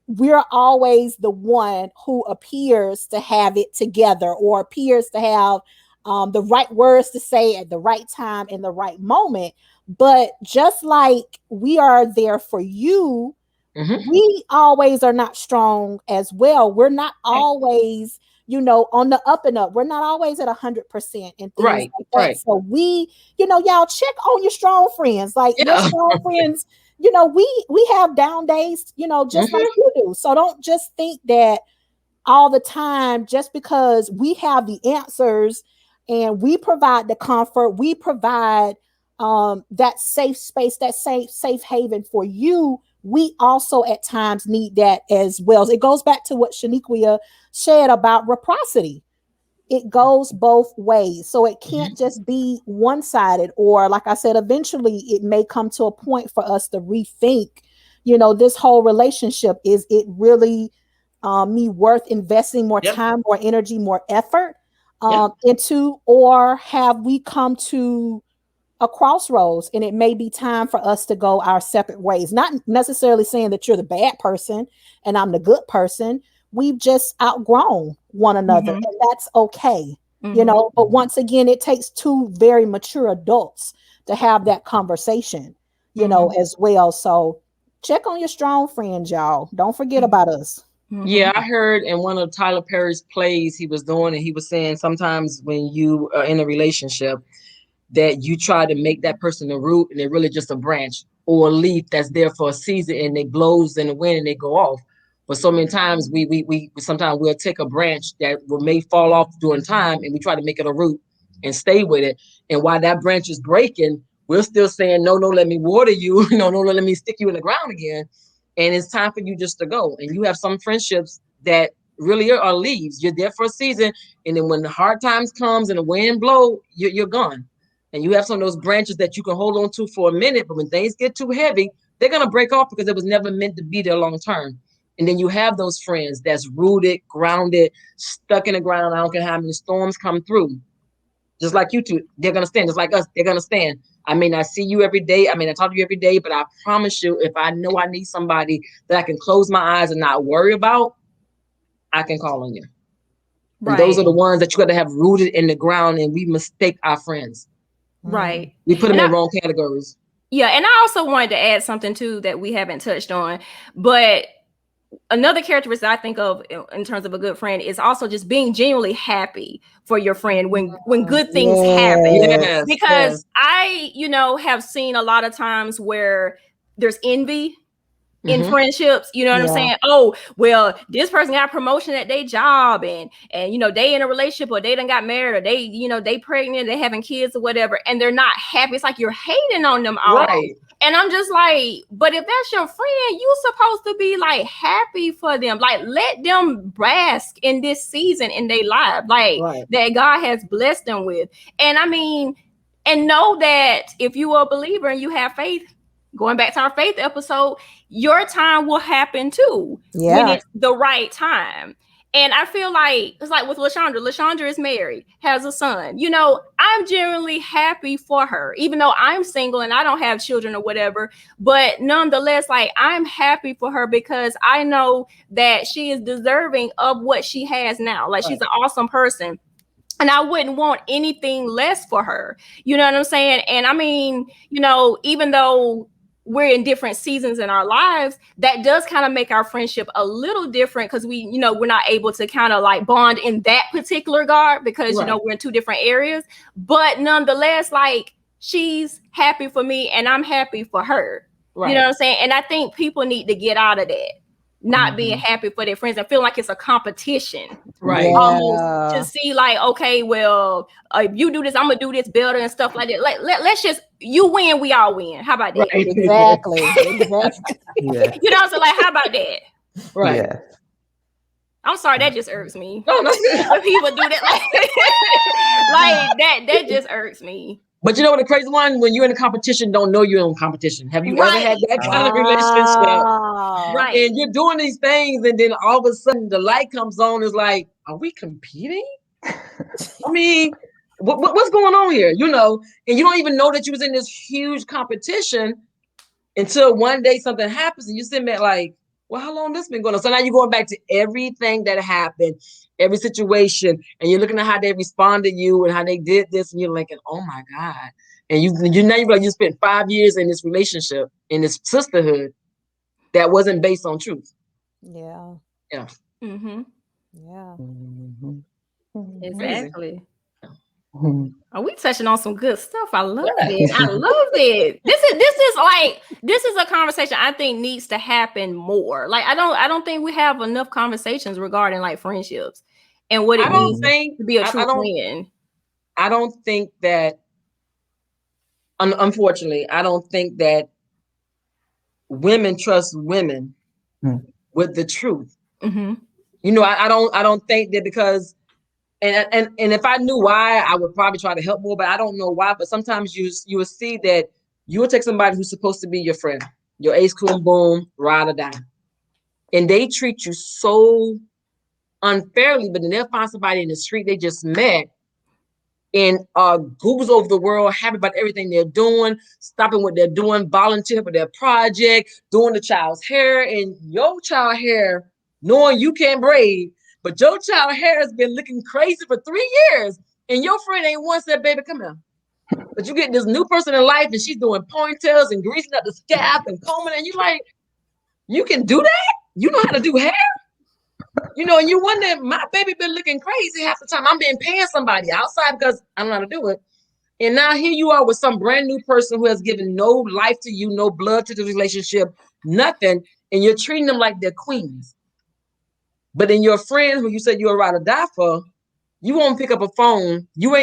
[SPEAKER 2] We're always the one who appears to have it together, or appears to have the right words to say at the right time in the right moment. But just like we are there for you, we always are not strong as well. We're not always, on the up and up. We're not always at 100% and things like that. Right. So we, y'all check on your strong friends. Like your strong friends, we have down days, just like you do. So don't just think that all the time, just because we have the answers and we provide the comfort, we provide that safe space, that safe haven for you, we also at times need that as well. It goes back to what Shaniqua said about reciprocity. It goes both ways. So it can't just be one-sided, or like I said, eventually it may come to a point for us to rethink, this whole relationship. Is it really me worth investing more time, more energy, more effort into, or have we come to a crossroads and it may be time for us to go our separate ways? Not necessarily saying that you're the bad person and I'm the good person, we've just outgrown one another, and that's okay. You know, but once again, it takes two very mature adults to have that conversation, you know, as well. So check on your strong friends, y'all. Don't forget about us.
[SPEAKER 3] Yeah, I heard in one of Tyler Perry's plays he was doing, and he was saying sometimes when you are in a relationship that you try to make that person a root and they're really just a branch or a leaf that's there for a season and it blows in the wind and they go off. But so many times we sometimes we'll take a branch that may fall off during time and we try to make it a root and stay with it. And while that branch is breaking, we're still saying, no, let me water you. No, let me stick you in the ground again. And it's time for you just to go. And you have some friendships that really are leaves. You're there for a season. And then when the hard times comes and the wind blow, you're gone. And you have some of those branches that you can hold on to for a minute. But when things get too heavy, they're going to break off because it was never meant to be there long term. And then you have those friends that's rooted, grounded, stuck in the ground. I don't care how many storms come through. Just like you two, they're going to stand. Just like us, they're going to stand. I may not see you every day. I may not talk to you every day, but I promise you, if I know I need somebody that I can close my eyes and not worry about, I can call on you. Right. And those are the ones that you got to have rooted in the ground, and we mistake our friends.
[SPEAKER 1] Right.
[SPEAKER 3] We put them in wrong categories.
[SPEAKER 1] Yeah. And I also wanted to add something too that we haven't touched on, but another characteristic I think of in terms of a good friend is also just being genuinely happy for your friend when good things happen.
[SPEAKER 3] Yes,
[SPEAKER 1] because I, have seen a lot of times where there's envy in friendships, you know what I'm saying? Oh, well, this person got a promotion at their job and they in a relationship or they done got married or they pregnant, they having kids or whatever, and they're not happy. It's like you're hating on them all.
[SPEAKER 3] Right.
[SPEAKER 1] And I'm just like, but if that's your friend, you supposed to be like happy for them. Like, let them bask in this season in their life, like that God has blessed them with. And I mean, and know that if you are a believer and you have faith, going back to our faith episode, your time will happen too when it's the right time. And I feel like it's like with LaShandra. LaShandra is married, has a son. I'm genuinely happy for her, even though I'm single and I don't have children or whatever. But nonetheless, like, I'm happy for her because I know that she is deserving of what she has now. Like, she's an awesome person. And I wouldn't want anything less for her. You know what I'm saying? And I mean, even though we're in different seasons in our lives, that does kind of make our friendship a little different because we're not able to kind of like bond in that particular regard because, we're in two different areas. But nonetheless, like, she's happy for me and I'm happy for her. Right. You know what I'm saying? And I think people need to get out of that. Not being happy for their friends and feel like it's a competition,
[SPEAKER 3] right?
[SPEAKER 1] Almost to see like, okay, well, if you do this, I'm gonna do this better and stuff like that. Let's just, you win, we all win. How about that?
[SPEAKER 2] Right. Exactly.
[SPEAKER 1] Yeah. So like, how about that?
[SPEAKER 3] Right. Yeah.
[SPEAKER 1] I'm sorry, that just irks me.
[SPEAKER 3] No.
[SPEAKER 1] When people do that, like that just irks me.
[SPEAKER 3] But you know what the crazy one? When you're in a competition, don't know you're in competition. Have you ever had that kind of relationship?
[SPEAKER 1] Right.
[SPEAKER 3] And you're doing these things, and then all of a sudden the light comes on. It's like, are we competing? I mean, what's going on here? And you don't even know that you was in this huge competition until one day something happens, and you're sitting there like, well, how long this been going on? So now you're going back to everything that happened, every situation, and you're looking at how they responded to you and how they did this, and you're like, oh my God. And you spent 5 years in this relationship, in this sisterhood that wasn't based on truth.
[SPEAKER 2] Yeah.
[SPEAKER 3] Yeah.
[SPEAKER 1] Mm-hmm.
[SPEAKER 2] Yeah.
[SPEAKER 1] Mm-hmm. Exactly. Are we touching on some good stuff? I love it. I love it. This is a conversation I think needs to happen more. Like, I don't think we have enough conversations regarding like friendships and what it means to be a true friend.
[SPEAKER 3] I don't think that, unfortunately, I don't think that women trust women with the truth.
[SPEAKER 1] Mm-hmm.
[SPEAKER 3] I don't think that, because and if I knew why, I would probably try to help more, but I don't know why. But sometimes you will see that you will take somebody who's supposed to be your friend, your ace, cool, boom, ride or die, and they treat you so unfairly. But then they'll find somebody in the street they just met and Google's over the world, happy about everything they're doing, stopping what they're doing, volunteering for their project, doing the child's hair, and your child hair knowing you can't braid, but your child hair has been looking crazy for 3 years, and your friend ain't once said, baby, come here. But you get this new person in life, and she's doing ponytails and greasing up the scalp and combing, and you like, you can do that? You know how to do hair? You know, and you wonder, my baby been looking crazy half the time. I'm been paying somebody outside because I don't know how to do it. And now here you are with some brand new person who has given no life to you, no blood to the relationship, nothing, and you're treating them like they're queens. But then your friend who you said you're ride or die for, you won't pick up a phone. You.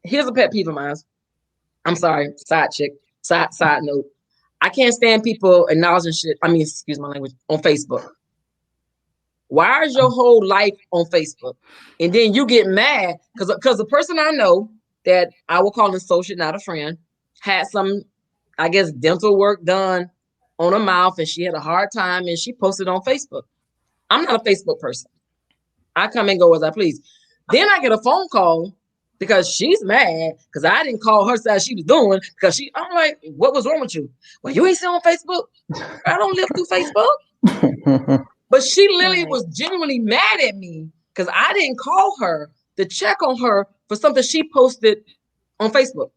[SPEAKER 3] Here's a pet peeve of mine. I'm sorry, side note. I can't stand people acknowledging shit. I mean, excuse my language, on Facebook. Why is your whole life on Facebook? And then you get mad because the person I know that I will call an associate, not a friend, had some, I guess, dental work done on her mouth, and she had a hard time, and she posted on Facebook. I'm not a Facebook person. I come and go as I please. Then I get a phone call because she's mad because I didn't call her as she was doing because I'm like, what was wrong with you? Well, you ain't still on Facebook? I don't live through Facebook. But she literally was genuinely mad at me because I didn't call her to check on her for something she posted on Facebook.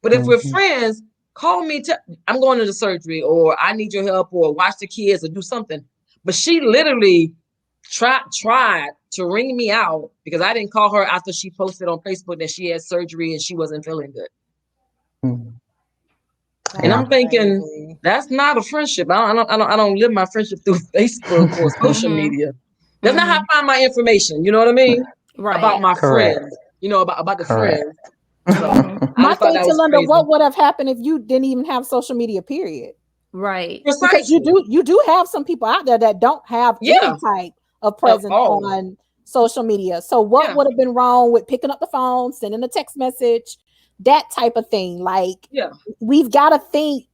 [SPEAKER 3] But if we're friends, call me. I'm going to the surgery, or I need your help, or watch the kids, or do something. But she literally tried to ring me out because I didn't call her after she posted on Facebook that she had surgery and she wasn't feeling good. And I'm thinking that's not a friendship. I don't live my friendship through Facebook or social media. That's not how I find my information. You know what I mean? Right. About my friends. You know, about the friends. So
[SPEAKER 2] my thing, Talinda, what would have happened if you didn't even have social media? Period.
[SPEAKER 1] Right.
[SPEAKER 2] Because you do have some people out there that don't have any type of presence on social media. So what would have been wrong with picking up the phone, sending a text message? That type of thing. Like, we've got to think,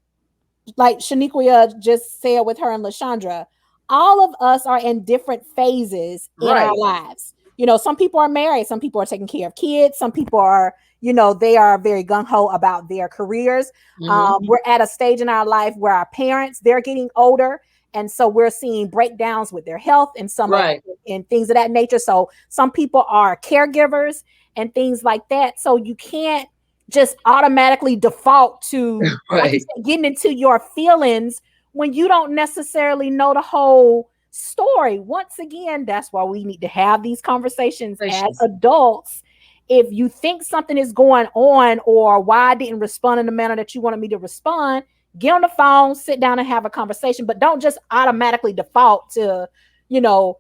[SPEAKER 2] like Shaniqua just said with her and LaShandra, all of us are in different phases in our lives. You know, some people are married, some people are taking care of kids, some people are, you know, they are very gung-ho about their careers. We're at a stage in our life where our parents, they're getting older. And so we're seeing breakdowns with their health and some and things of that nature. So some people are caregivers and things like that. So you can't just automatically default to like you said, getting into your feelings when you don't necessarily know the whole story. Once again, that's why we need to have these conversations as adults. If you think something is going on or why I didn't respond in the manner that you wanted me to respond, get on the phone, sit down and have a conversation, but don't just automatically default to, you know,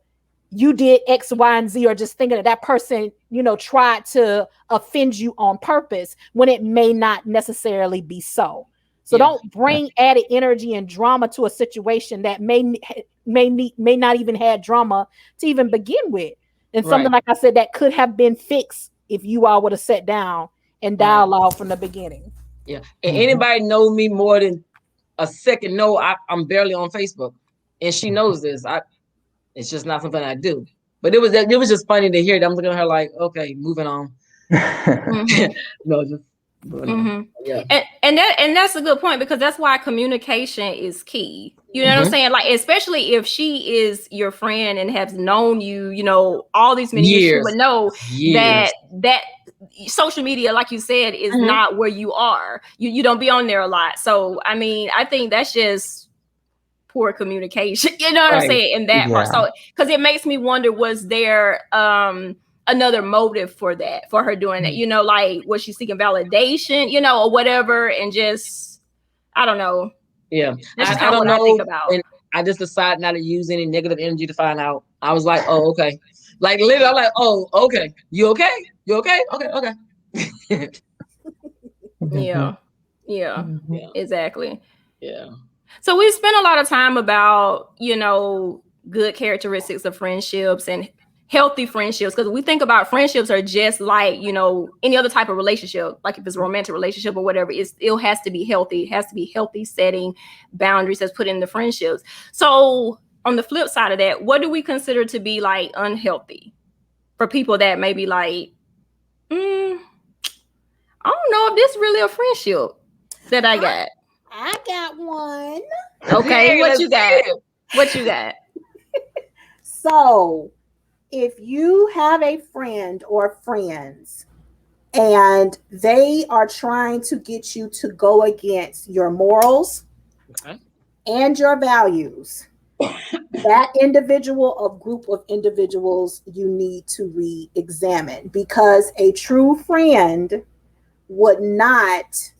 [SPEAKER 2] you did X, Y, and Z, or just thinking that person, you know, tried to offend you on purpose when it may not necessarily be so. So don't bring added energy and drama to a situation that may not even have drama to even begin with. And something like I said, that could have been fixed if you all would have sat down and dialogue from the beginning.
[SPEAKER 3] Yeah. And anybody know me more than a second? No, I'm barely on Facebook, and she knows this. It's just not something I do. But it was just funny to hear that. I'm looking at her like, okay, moving on. No, just
[SPEAKER 1] yeah. And that's a good point, because that's why communication is key. You know what I'm saying? Like, especially if she is your friend and has known you, you know, all these many years, she would know that social media, like you said, is not where you are. You don't be on there a lot. So, I mean, I think that's just poor communication. You know what I'm saying? In that part. So, because it makes me wonder, was there another motive for her doing that? You know, like, was she seeking validation, you know, or whatever, and just, I don't know.
[SPEAKER 3] Yeah. I don't know. I think about. And I just decided not to use any negative energy to find out. I was like, oh, okay. Like, literally, I'm like, oh, okay. You okay? You okay? Okay.
[SPEAKER 1] Yeah, exactly.
[SPEAKER 3] Yeah.
[SPEAKER 1] So we spent a lot of time about, you know, good characteristics of friendships and healthy friendships, because we think about friendships are just like, you know, any other type of relationship. Like if it's a romantic relationship or whatever, it still has to be healthy. It has to be healthy, setting boundaries that's put in the friendships. So on the flip side of that, what do we consider to be like unhealthy for people that may be like, I don't know if this is really a friendship that I got.
[SPEAKER 2] I got one.
[SPEAKER 1] Okay, what you got? What you got?
[SPEAKER 2] So, if you have a friend or friends and they are trying to get you to go against your morals and your values, that individual or group of individuals you need to re-examine, because a true friend would not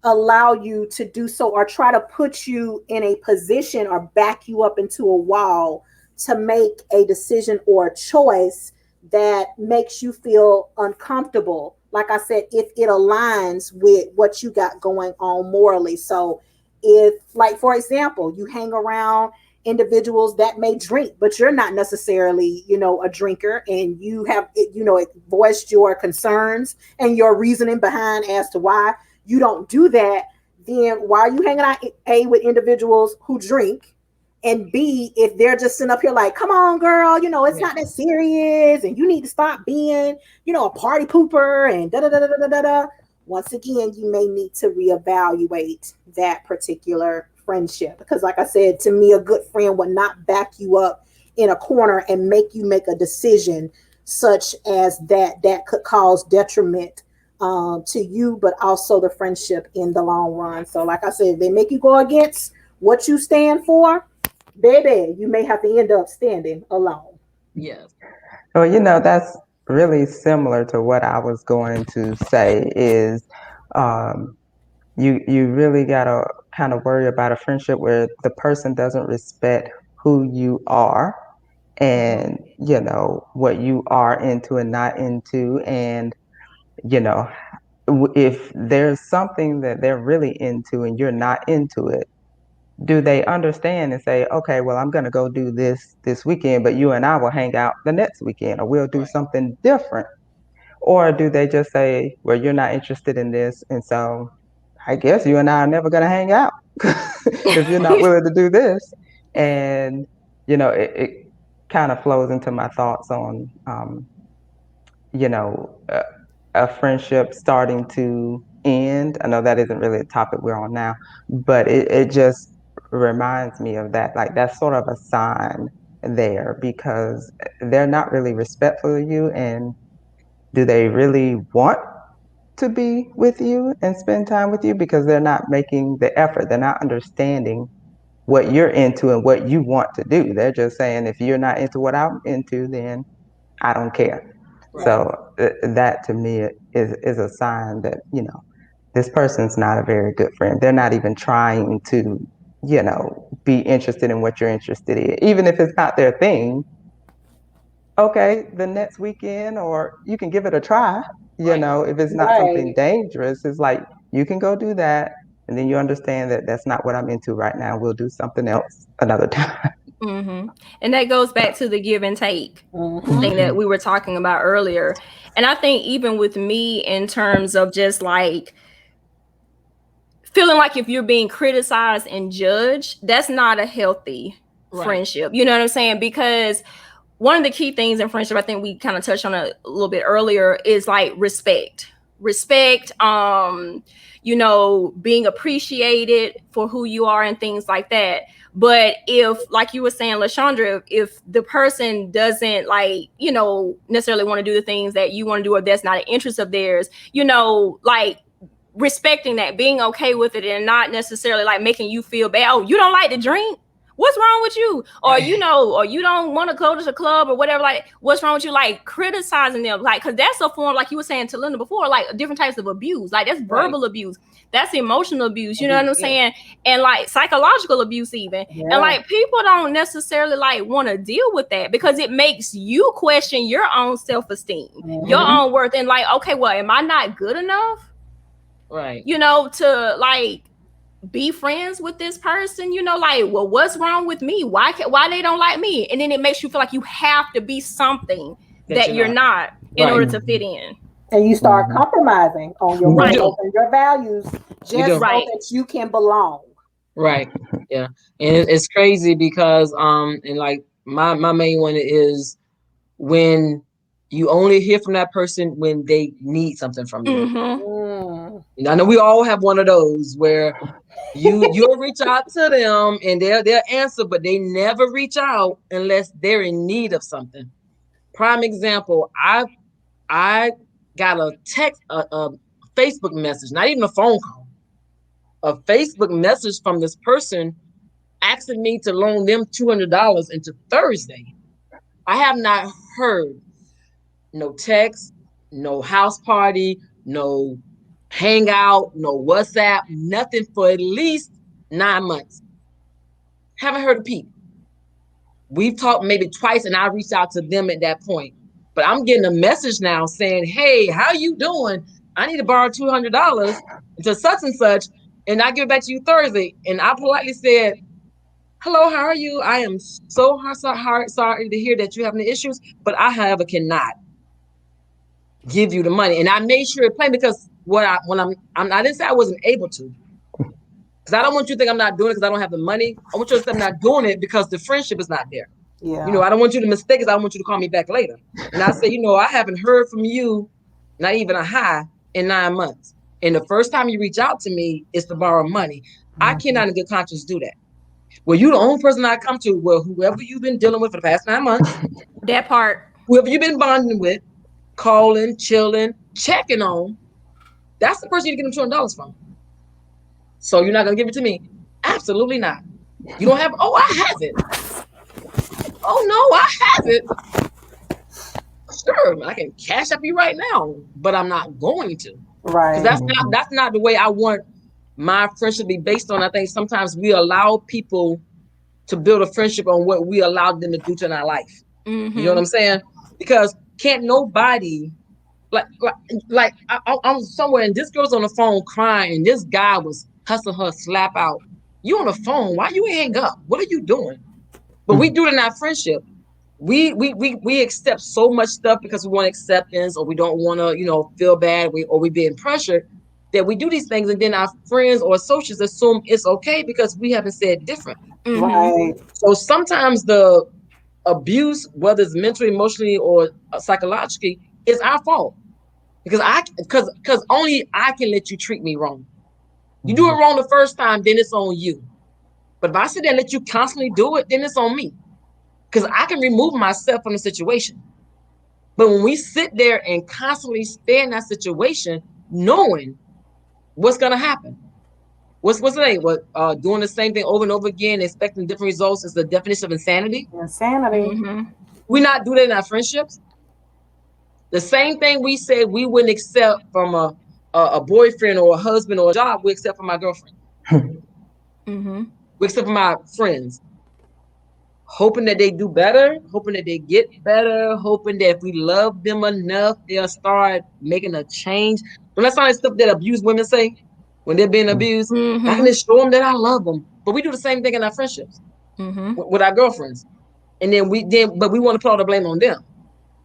[SPEAKER 2] allow you to do so or try to put you in a position or back you up into a wall to make a decision or a choice that makes you feel uncomfortable. Like I said, if it aligns with what you got going on morally. So if, like, for example, you hang around individuals that may drink, but you're not necessarily, a drinker, and you have, it voiced your concerns and your reasoning behind as to why you don't do that, then why are you hanging out, A, with individuals who drink, and B, if they're just sitting up here like, come on, girl, it's not that serious, and you need to stop being, a party pooper, and da-da-da-da-da-da-da. Once again, you may need to reevaluate that particular friendship. Because like I said, to me, a good friend would not back you up in a corner and make you make a decision such as that could cause detriment to you, but also the friendship in the long run. So like I said, they make you go against what you stand for, baby, you may have to end up standing alone.
[SPEAKER 3] Yes.
[SPEAKER 4] Well, that's really similar to what I was going to say is you really gotta kind of worry about a friendship where the person doesn't respect who you are and what you are into and not into, and if there's something that they're really into and you're not into it, do they understand and say, okay, well, I'm going to go do this weekend, but you and I will hang out the next weekend, or we'll do something different? Or do they just say, well, you're not interested in this, and so I guess you and I are never going to hang out if you're not willing to do this? And it kind of flows into my thoughts on you know, a, a friendship starting to end. I know that isn't really a topic we're on now, but it just reminds me of that. Like, that's sort of a sign there, because they're not really respectful of you. And do they really want to be with you and spend time with you? Because they're not making the effort. They're not understanding what you're into and what you want to do. They're just saying, if you're not into what I'm into, then I don't care.
[SPEAKER 3] Right.
[SPEAKER 4] So that to me is a sign that, this person's not a very good friend. They're not even trying to, be interested in what you're interested in. Even if it's not their thing, okay, the next weekend, or you can give it a try. If it's not something dangerous, it's like, you can go do that. And then you understand that that's not what I'm into right now. We'll do something else another time.
[SPEAKER 1] Mm-hmm. And that goes back to the give and take thing that we were talking about earlier. And I think even with me, in terms of just like feeling like if you're being criticized and judged, that's not a healthy friendship. You know what I'm saying? Because one of the key things in friendship, I think we kind of touched on it a little bit earlier, is like respect, being appreciated for who you are and things like that. But if, like you were saying, LaShandra, if the person doesn't necessarily want to do the things that you want to do, or that's not an interest of theirs, respecting that, being okay with it, and not necessarily like making you feel bad. Oh, you don't like to drink? What's wrong with you? Or, or you don't want to go to the club or whatever, like, what's wrong with you? Like, criticizing them, like, because that's a form, like you were saying to Linda before, like different types of abuse. Like, that's verbal abuse, that's emotional abuse, you know what I'm saying? And like psychological abuse even. And like, people don't necessarily like want to deal with that, because it makes you question your own self-esteem, your own worth, and like, okay, well, am I not good enough?
[SPEAKER 3] Right.
[SPEAKER 1] To like be friends with this person, well, what's wrong with me? Why they don't like me? And then it makes you feel like you have to be something that you're not in order to fit in.
[SPEAKER 2] And you start compromising on your morals and your values just so that you can belong.
[SPEAKER 3] Right. Yeah. And it's crazy because and like my main one is when you only hear from that person when they need something from you. I know we all have one of those where You'll reach out to them and they'll answer, but they never reach out unless they're in need of something. Prime example, I got a text, a Facebook message, not even a phone call, a Facebook message from this person asking me to loan them $200 into Thursday. I have not heard no text, no house party, no hangout, no WhatsApp, nothing for at least 9 months. Haven't heard a peep. We've talked maybe twice and I reached out to them at that point. But I'm getting a message now saying, hey, how you doing? I need to borrow $200 to such and such, and I give it back to you Thursday. And I politely said, hello, how are you? I am so sorry to hear that you're having issues, but I, however, cannot give you the money. And I made sure it plain because I didn't say I wasn't able to. Because I don't want you to think I'm not doing it because I don't have the money. I want you to think I'm not doing it because the friendship is not there.
[SPEAKER 5] Yeah.
[SPEAKER 3] You know, I don't want you to mistake it. I want you to call me back later. And I say, you know, I haven't heard from you, not even a hi, in 9 months. And the first time you reach out to me is to borrow money. I cannot in good conscience do that. Well, you the only person I come to. Well, whoever you've been dealing with for the past 9 months,
[SPEAKER 1] That part.
[SPEAKER 3] whoever you've been bonding with, calling, chilling, checking on, that's the person you get them $200 from. So you're not gonna give it to me? Absolutely not. You don't have. Oh, I have it. Oh no, I have it. Sure, I can cash up you right now, but I'm not going to.
[SPEAKER 5] Right.
[SPEAKER 3] Because that's not the way I want my friendship to be based on. I think sometimes we allow people to build a friendship on what we allowed them to do to in our life.
[SPEAKER 1] Mm-hmm.
[SPEAKER 3] You know what I'm saying? Because can't nobody I'm somewhere and this girl's on the phone crying and this guy was cussing her slap out. You on the phone? Why you hang up? What are you doing? But we do it in our friendship. We accept so much stuff because we want acceptance or we don't want to feel bad or we being pressured that we do these things and then our friends or associates assume it's okay because we haven't said different.
[SPEAKER 1] Mm-hmm.
[SPEAKER 5] Right.
[SPEAKER 3] So sometimes the abuse, whether it's mentally, emotionally, or psychologically, is our fault because only I can let you treat me wrong. You do it wrong the first time, then it's on you. But if I sit there and let you constantly do it, then it's on me. Because I can remove myself from the situation. But when we sit there and constantly stay in that situation, knowing what's gonna happen, what's the name? Doing the same thing over and over again, expecting different results is the definition of insanity.
[SPEAKER 5] Insanity.
[SPEAKER 1] Mm-hmm.
[SPEAKER 3] We not do that in our friendships. The same thing we said we wouldn't accept from a boyfriend or a husband or a job, we accept from my girlfriend.
[SPEAKER 1] Mm-hmm.
[SPEAKER 3] We accept from my friends. Hoping that they do better, hoping that they get better, hoping that if we love them enough, they'll start making a change. But that's not the stuff that abused women say when they're being abused.
[SPEAKER 1] Mm-hmm.
[SPEAKER 3] I can just show them that I love them. But we do the same thing in our friendships with our girlfriends. And then but we want to put all the blame on them.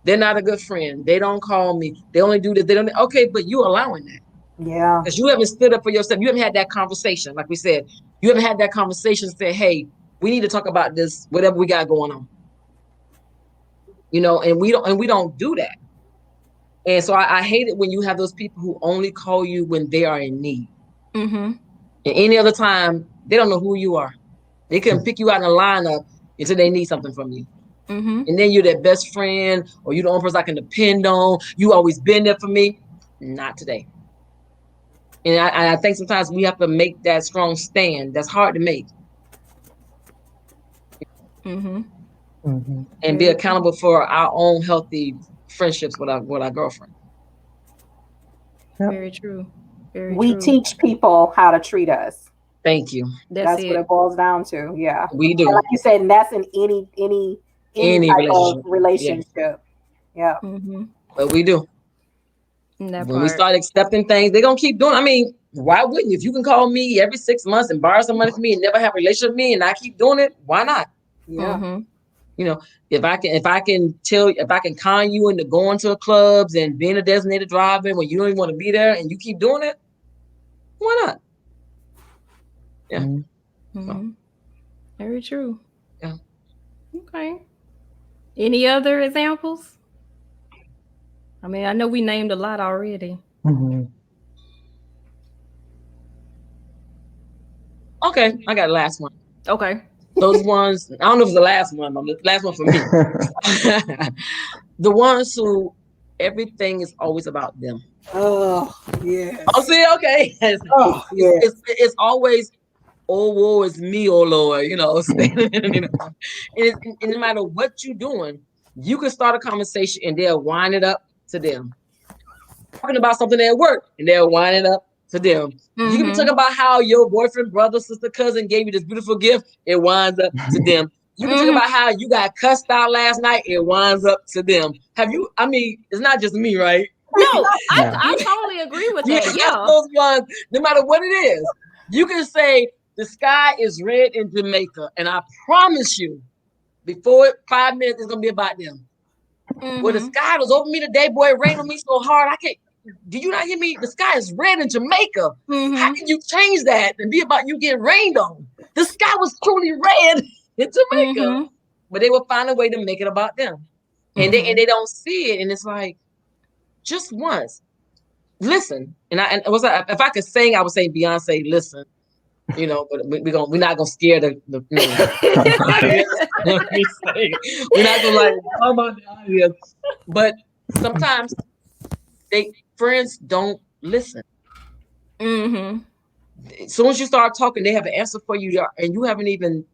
[SPEAKER 3] They're not a good friend. They don't call me. They only do this. They don't. Okay, but you allowing that.
[SPEAKER 5] Yeah.
[SPEAKER 3] Because you haven't stood up for yourself. You haven't had that conversation. Like we said, you haven't had that conversation and say, hey, we need to talk about this, whatever we got going on. And we don't do that. And so I hate it when you have those people who only call you when they are in need.
[SPEAKER 1] Mm-hmm.
[SPEAKER 3] And any other time, they don't know who you are. They couldn't pick you out in a lineup until they need something from you.
[SPEAKER 1] Mm-hmm.
[SPEAKER 3] And then you're their best friend, or you're the only person I can depend on. You always been there for me. Not today. And I think sometimes we have to make that strong stand. That's hard to make.
[SPEAKER 1] Mm-hmm.
[SPEAKER 3] And be accountable for our own healthy friendships with our girlfriend.
[SPEAKER 4] Yep.
[SPEAKER 1] Very true. Very
[SPEAKER 5] We
[SPEAKER 1] true.
[SPEAKER 5] teach people how to treat us.
[SPEAKER 3] Thank you.
[SPEAKER 5] That's what it boils down to. Yeah.
[SPEAKER 3] We do.
[SPEAKER 5] And like you said, and that's in any type of relationship. Yeah.
[SPEAKER 1] Mm-hmm.
[SPEAKER 3] But we do.
[SPEAKER 1] That
[SPEAKER 3] When we start accepting things, they're gonna keep doing. I mean, why wouldn't you? If you can call me every 6 months and borrow some money from me and never have a relationship with me and I keep doing it, why not?
[SPEAKER 5] Yeah.
[SPEAKER 1] Mm-hmm.
[SPEAKER 3] If I can con you into going to clubs and being a designated driver when you don't even want to be there and you keep doing it, why not? Yeah.
[SPEAKER 1] Mm-hmm.
[SPEAKER 3] So.
[SPEAKER 1] Very true.
[SPEAKER 3] Yeah.
[SPEAKER 1] Okay. Any other examples? I mean, I know we named a lot already.
[SPEAKER 3] Okay, I got the last one.
[SPEAKER 1] Okay.
[SPEAKER 3] Those ones, I don't know if it's the last one, but the last one for me. The ones who everything is always about them.
[SPEAKER 5] Oh, yes.
[SPEAKER 3] Oh, see, okay.
[SPEAKER 5] Oh, yes.
[SPEAKER 3] It's always, oh, woe is me, oh Lord, you know. And no matter what you're doing, you can start a conversation and they'll wind it up to them. Talking about something at work and they'll wind it up to them. You can be talking about how your boyfriend, brother, sister, cousin gave you this beautiful gift. It winds up to them. You can talk about how you got cussed out last night. It winds up to them. Have you? I mean, it's not just me, right?
[SPEAKER 1] No, I totally agree with that. Yeah,
[SPEAKER 3] those ones. No matter what it is, you can say the sky is red in Jamaica, and I promise you, before 5 minutes, it's gonna be about them. Well, the sky was over me today, boy. It rained on me so hard. I can't. Did you not hear me? The sky is red in Jamaica. How can you change that and be about you getting rained on? The sky was truly red in Jamaica, but they will find a way to make it about them, and they don't see it, and it's like just once, listen. And if I could sing, I would say Beyonce, listen. You know, but we're not gonna scare the we're not gonna like talk about the audience. But sometimes friends don't listen. As soon as you start talking, they have an answer for you, and you haven't even.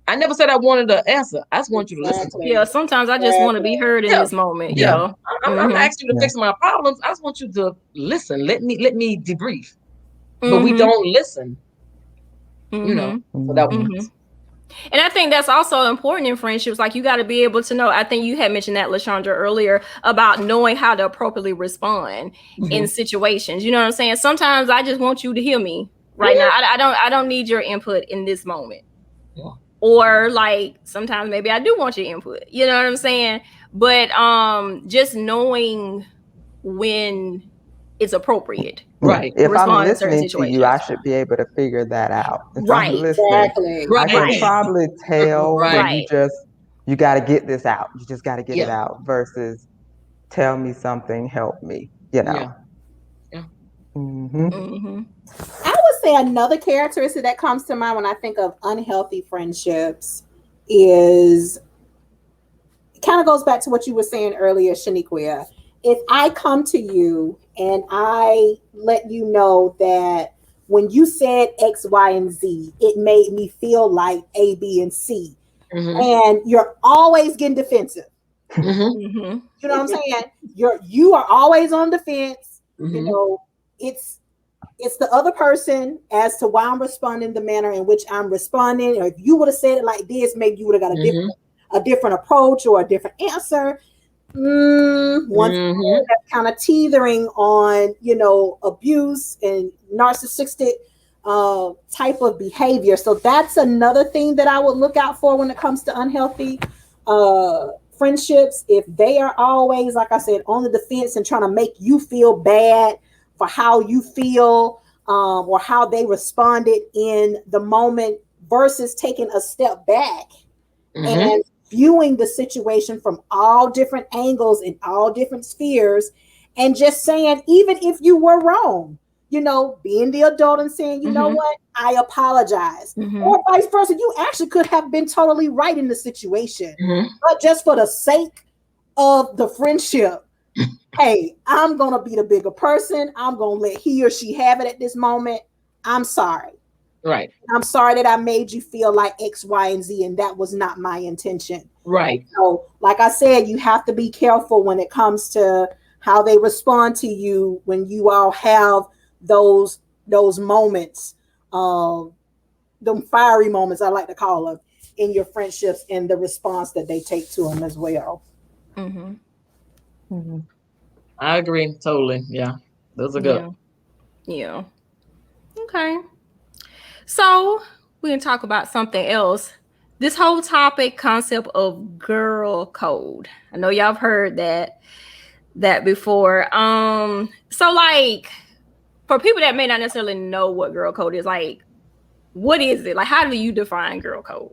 [SPEAKER 3] I never said I wanted an answer. I just want you to listen to me.
[SPEAKER 1] Yeah, sometimes I just want to be heard in this moment. Yeah,
[SPEAKER 3] I'm not asking you to fix my problems. I just want you to listen. Let me debrief. But we don't listen. You know, so that was.
[SPEAKER 1] And I think that's also important in friendships. Like, you got to be able to know. I think you had mentioned that, LaShandra, earlier, about knowing how to appropriately respond in situations. You know what I'm saying? Sometimes I just want you to hear me right now. I don't need your input in this moment.
[SPEAKER 3] Yeah.
[SPEAKER 1] Or like sometimes maybe I do want your input. You know what I'm saying? But just knowing when it's appropriate.
[SPEAKER 4] Right. If I'm listening to you, I should be able to figure that out. If I'm listening, I can probably tell when you got to get this out. You just got to get it out versus tell me something, help me, you know.
[SPEAKER 5] I would say another characteristic that comes to mind when I think of unhealthy friendships is, it kind of goes back to what you were saying earlier, Shaniqua. If I come to you and I let you know that when you said X, Y, and Z, it made me feel like A, B, and C, and you're always getting defensive. You know what I'm saying? You are always on defense. You know, it's the other person as to why I'm responding the manner in which I'm responding. Or if you would have said it like this, maybe you would have got a different approach or a different answer. That's kind of teetering on, you know, abuse and narcissistic type of behavior. So that's another thing that I would look out for when it comes to unhealthy friendships. If they are always, like I said, on the defense and trying to make you feel bad for how you feel or how they responded in the moment versus taking a step back and viewing the situation from all different angles in all different spheres and just saying, even if you were wrong, you know, being the adult and saying, you know what, I apologize. Or vice versa, you actually could have been totally right in the situation, but just for the sake of the friendship, hey, I'm going to be the bigger person. I'm going to let he or she have it at this moment. I'm sorry.
[SPEAKER 3] Right.
[SPEAKER 5] I'm sorry that I made you feel like X, Y, and Z, and that was not my intention.
[SPEAKER 3] Right.
[SPEAKER 5] So, like I said, you have to be careful when it comes to how they respond to you when you all have those moments, them fiery moments, I like to call them, in your friendships and the response that they take to them as well.
[SPEAKER 3] I agree totally. Yeah, those are good.
[SPEAKER 1] Yeah. Okay. So we can talk about something else. This whole topic concept of girl code. I know y'all have heard that before. So like for people that may not necessarily know what girl code is, like what is it? Like how do you define girl code?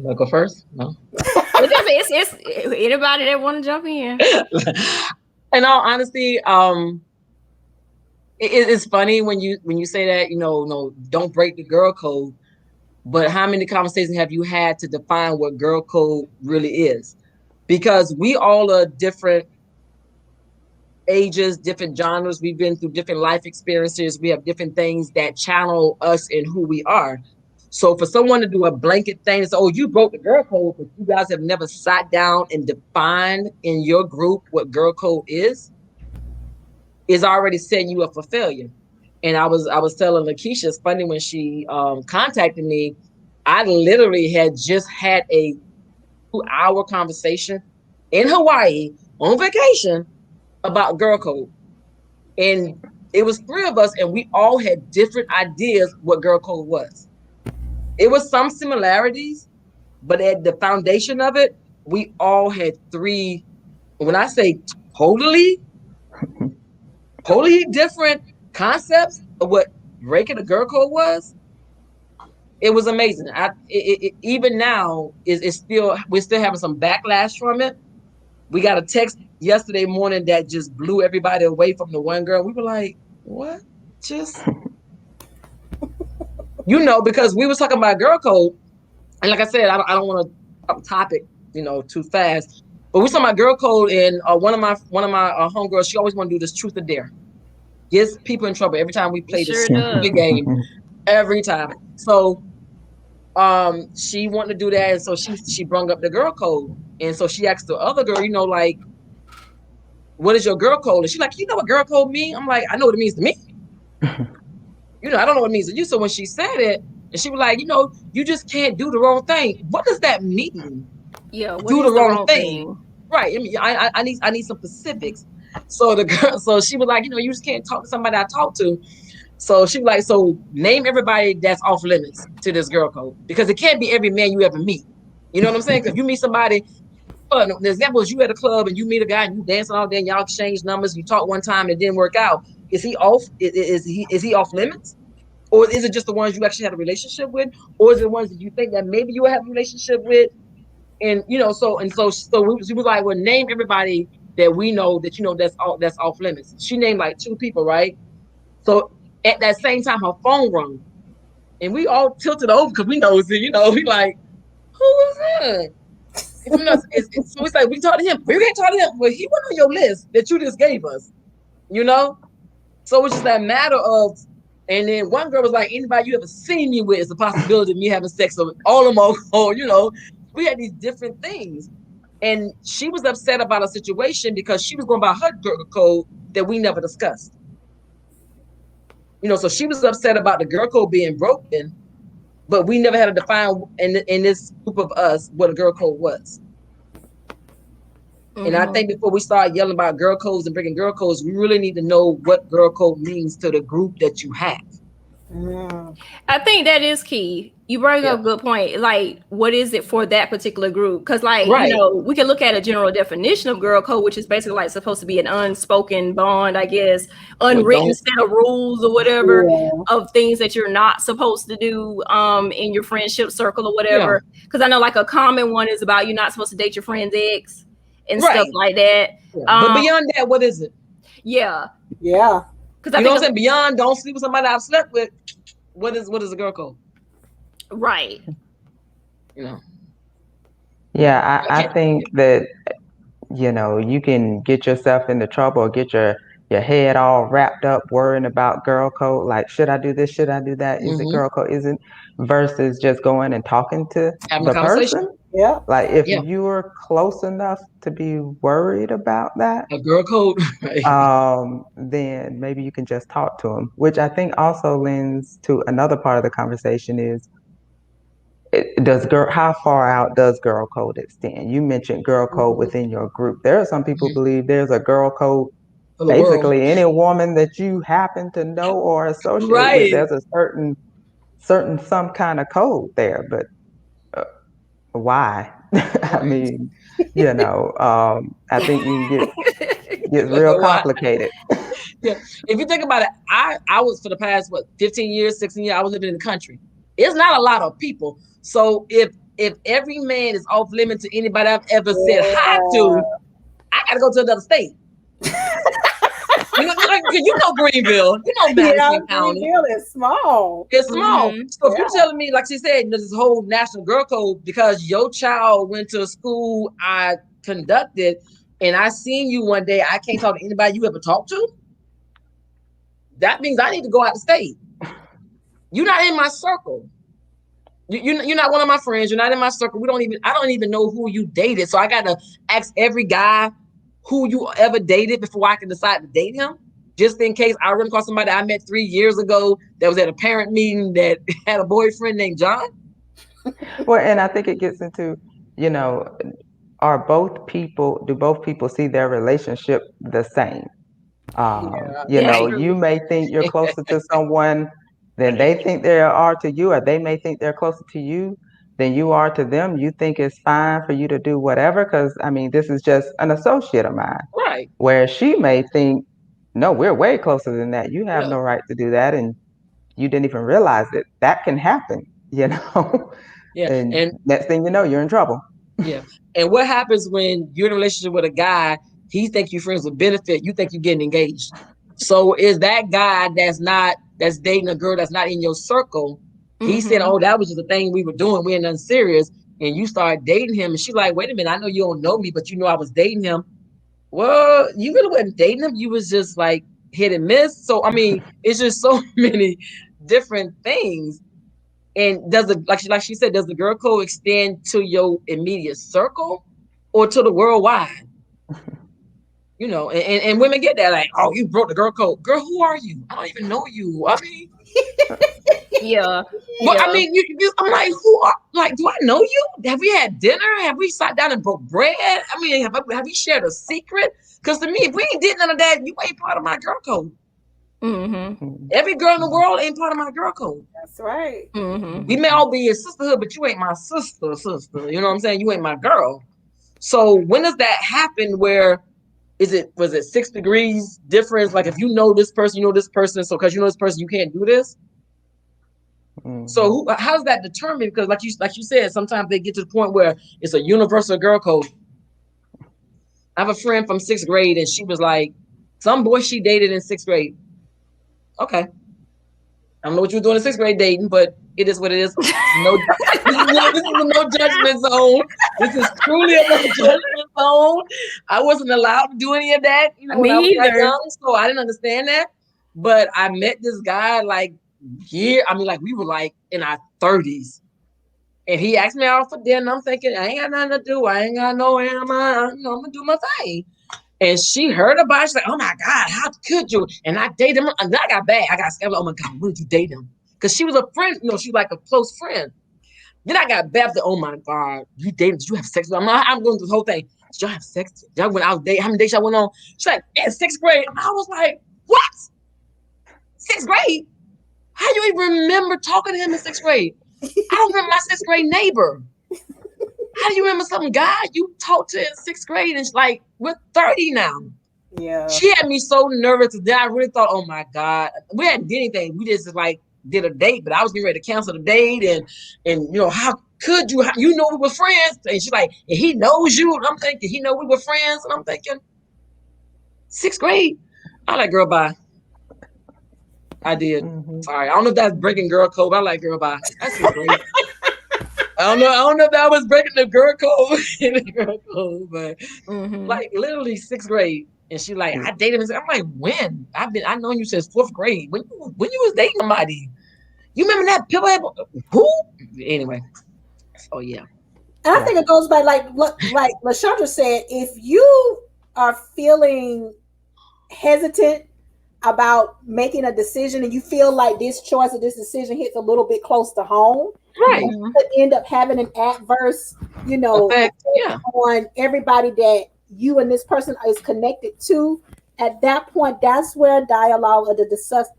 [SPEAKER 3] I'll go first. No.
[SPEAKER 1] It's anybody that want to jump in.
[SPEAKER 3] In all honesty, it's funny when you say that, no, don't break the girl code. But how many conversations have you had to define what girl code really is? Because we all are different ages, different genres. We've been through different life experiences. We have different things that channel us in who we are. So for someone to do a blanket thing and say, oh, you broke the girl code, but you guys have never sat down and defined in your group what girl code is already setting you up for failure. And I was telling Lakeisha, it's funny when she contacted me, I literally had just had a 2-hour conversation in Hawaii on vacation about girl code. And it was 3 of us, and we all had different ideas what girl code was. It was some similarities, but at the foundation of it, we all had 3, when I say totally different concepts of what breaking the girl code was. It was amazing. Even now, we're still having some backlash from it. We got a text yesterday morning that just blew everybody away from the one girl. We were like, what? Just, because we was talking about girl code. And like I said, I don't want to talk topic, too fast. But we talking about girl code, and one of my homegirls, she always want to do this truth or dare. Gets people in trouble every time we play this stupid game. Every time. So she wanted to do that, and so she brung up the girl code. And so she asked the other girl, like, what is your girl code? And she's like, you know what girl code mean? I'm like, I know what it means to me. I don't know what it means to you. So when she said it, and she was like, you just can't do the wrong thing. What does that mean?
[SPEAKER 1] Yeah,
[SPEAKER 3] do the wrong thing. Right. I mean, I need some specifics. So the girl, so she was like, you just can't talk to somebody I talk to. So she was like, so name everybody that's off limits to this girl code, because it can't be every man you ever meet. You know what I'm saying? Because you meet somebody. The example is you at a club and you meet a guy and you dancing all day and y'all exchange numbers. You talk one time and it didn't work out. Is he off? Is he off limits? Or is it just the ones you actually had a relationship with? Or is it the ones that you think that maybe you will have a relationship with? And so we was like, well, name everybody that we know that that's off limits. She named like 2 people, right? So at that same time, her phone rung, and we all tilted over because we know it. We like, who was that? So it's like we talked to him. We can't talk to him. Well, he went on your list that you just gave us. So it's just that matter of. And then one girl was like, anybody you ever seen me with is a possibility of me having sex with all of them. Or we had these different things. And she was upset about a situation because she was going by her girl code that we never discussed. So she was upset about the girl code being broken, but we never had to define in this group of us what a girl code was. Mm-hmm. And I think before we start yelling about girl codes and breaking girl codes, we really need to know what girl code means to the group that you have.
[SPEAKER 1] I think that is key. You bring up a good point. Like, what is it for that particular group? Because, like, we can look at a general definition of girl code, which is basically like supposed to be an unspoken bond, I guess, unwritten set of rules or whatever of things that you're not supposed to do in your friendship circle or whatever. Because I know, like, a common one is about you're not supposed to date your friend's ex and stuff like that.
[SPEAKER 3] But beyond that, what is it?
[SPEAKER 5] Yeah.
[SPEAKER 3] Because what I'm saying? Beyond don't sleep with somebody I've slept with. What is a girl code?
[SPEAKER 1] Right.
[SPEAKER 4] Yeah, I think that you can get yourself into trouble or get your head all wrapped up worrying about girl code. Like, should I do this? Should I do that? Is it girl code? Isn't versus just going and talking to the person.
[SPEAKER 5] Yeah.
[SPEAKER 4] Like if you're close enough to be worried about that,
[SPEAKER 3] a girl code,
[SPEAKER 4] then maybe you can just talk to them. Which I think also lends to another part of the conversation is. How far out does girl code extend? You mentioned girl code within your group. There are some people believe there's a girl code. Basically, any woman that you happen to know or associate with, there's a certain some kind of code there. But why? I mean, I think you can get real complicated.
[SPEAKER 3] If you think about it, I was for the past 15 years, 16 years, I was living in the country. It's not a lot of people. So if every man is off limit to anybody I've ever said hi to, I gotta go to another state. you know Greenville, you know Madison County.
[SPEAKER 5] Greenville is small.
[SPEAKER 3] It's small.
[SPEAKER 1] Mhm.
[SPEAKER 3] So if you're telling me, like she said, this whole national girl code because your child went to a school I conducted, and I seen you one day, I can't talk to anybody you ever talked to. That means I need to go out of state. You're not in my circle. You're not one of my friends. You're not in my circle. I don't even know who you dated. So I gotta ask every guy who you ever dated before I can decide to date him. Just in case I run across somebody I met 3 years ago that was at a parent meeting that had a boyfriend named John.
[SPEAKER 4] Well, and I think it gets into, you know, do both people see their relationship the same? You
[SPEAKER 1] That's
[SPEAKER 4] know,
[SPEAKER 1] true.
[SPEAKER 4] you may think you're closer to someone than they think they are to you, or they may think they're closer to you than you are to them. You think it's fine for you to do whatever, because I mean, this is just an associate of mine.
[SPEAKER 3] Right.
[SPEAKER 4] Where she may think, no, we're way closer than that. You have
[SPEAKER 3] Yeah.
[SPEAKER 4] no right to do that, and you didn't even realize it. That can happen, you know.
[SPEAKER 3] Yeah.
[SPEAKER 4] And
[SPEAKER 3] And
[SPEAKER 4] next thing you know, you're in trouble.
[SPEAKER 3] yeah. And what happens when you're in a relationship with a guy, he think you friends with benefit, you think you're getting engaged. So is that guy that's dating a girl that's not in your circle, he said, oh, that was just a thing we were doing, we ain't nothing serious, and you start dating him, and she's like, wait a minute, I know you don't know me, but you know I was dating him. Well, you really wasn't dating him, you was just like hit and miss. So I mean, it's just so many different things. And does the like she said, does the girl code extend to your immediate circle or to the worldwide? You know, and women get that, like, oh, you broke the girl code. Girl, who are you? I don't even know you. I mean,
[SPEAKER 1] Yeah.
[SPEAKER 3] but
[SPEAKER 1] Yeah.
[SPEAKER 3] I mean, I'm like, who are, like, do I know you? Have we had dinner? Have we sat down and broke bread? I mean, have we shared a secret? Because to me, if we ain't did none of that, you ain't part of my girl code. Every girl in the world ain't part of my girl code.
[SPEAKER 5] That's right.
[SPEAKER 3] We may all be in sisterhood, but you ain't my sister. You know what I'm saying? You ain't my girl. So when does that happen? Where was it 6 degrees difference? Like if you know this person, you know this person. So because you know this person, you can't do this. So how's that determined? Because like you said, sometimes they get to the point where it's a universal girl code. I have a friend from 6th grade, and she was like, some boy she dated in 6th grade. Okay. I don't know what you were doing in 6th grade dating, but it is what it is. No, this is a no judgment zone. This is truly a no judgment zone. I wasn't allowed to do any of that, when I was that young, so I didn't understand that. But I met this guy like we were like in our 30s. And he asked me out for dinner. I'm thinking, I ain't got nothing to do. I ain't got no I'm gonna do my thing. And she heard about it. She's like, oh my God, how could you? And I dated him. And I got bad. I got scared. Oh my God, when did you date him? Because she was a friend. She was like a close friend. Then I got bad. Oh my God, you dated? Did you have sex with him? I'm going through this whole thing. Did y'all have sex? Y'all went out dating? How many dates y'all went on? She's like, in 6th grade. I was like, what? 6th grade? How you even remember talking to him in 6th grade? I don't remember my 6th grade neighbor. How do you remember some guy you talked to in 6th grade? And like, we're 30 now.
[SPEAKER 5] Yeah.
[SPEAKER 3] She had me so nervous that I really thought, oh my God. We hadn't did anything. We just like did a date, but I was getting ready to cancel the date. And how could you? You know we were friends. And she's like, and he knows you. And I'm thinking, he know we were friends. And I'm thinking, 6th grade? I like, girl, bye. I did. Sorry. I don't know if that's breaking girl code, but I like, girl, bye. That's 6th grade. I don't know if that was breaking the girl code, but like literally 6th grade. And she like, I dated him. I'm like, when? I've known you since 4th grade. When you was dating somebody? You remember that people? Who? Anyway. So yeah.
[SPEAKER 5] And I think it goes by like LaShandra said, if you are feeling hesitant about making a decision and you feel like this choice or this decision hits a little bit close to home,
[SPEAKER 3] right,
[SPEAKER 5] you could end up having an adverse,
[SPEAKER 3] effect,
[SPEAKER 5] on everybody that you and this person is connected to. At that point, that's where dialogue or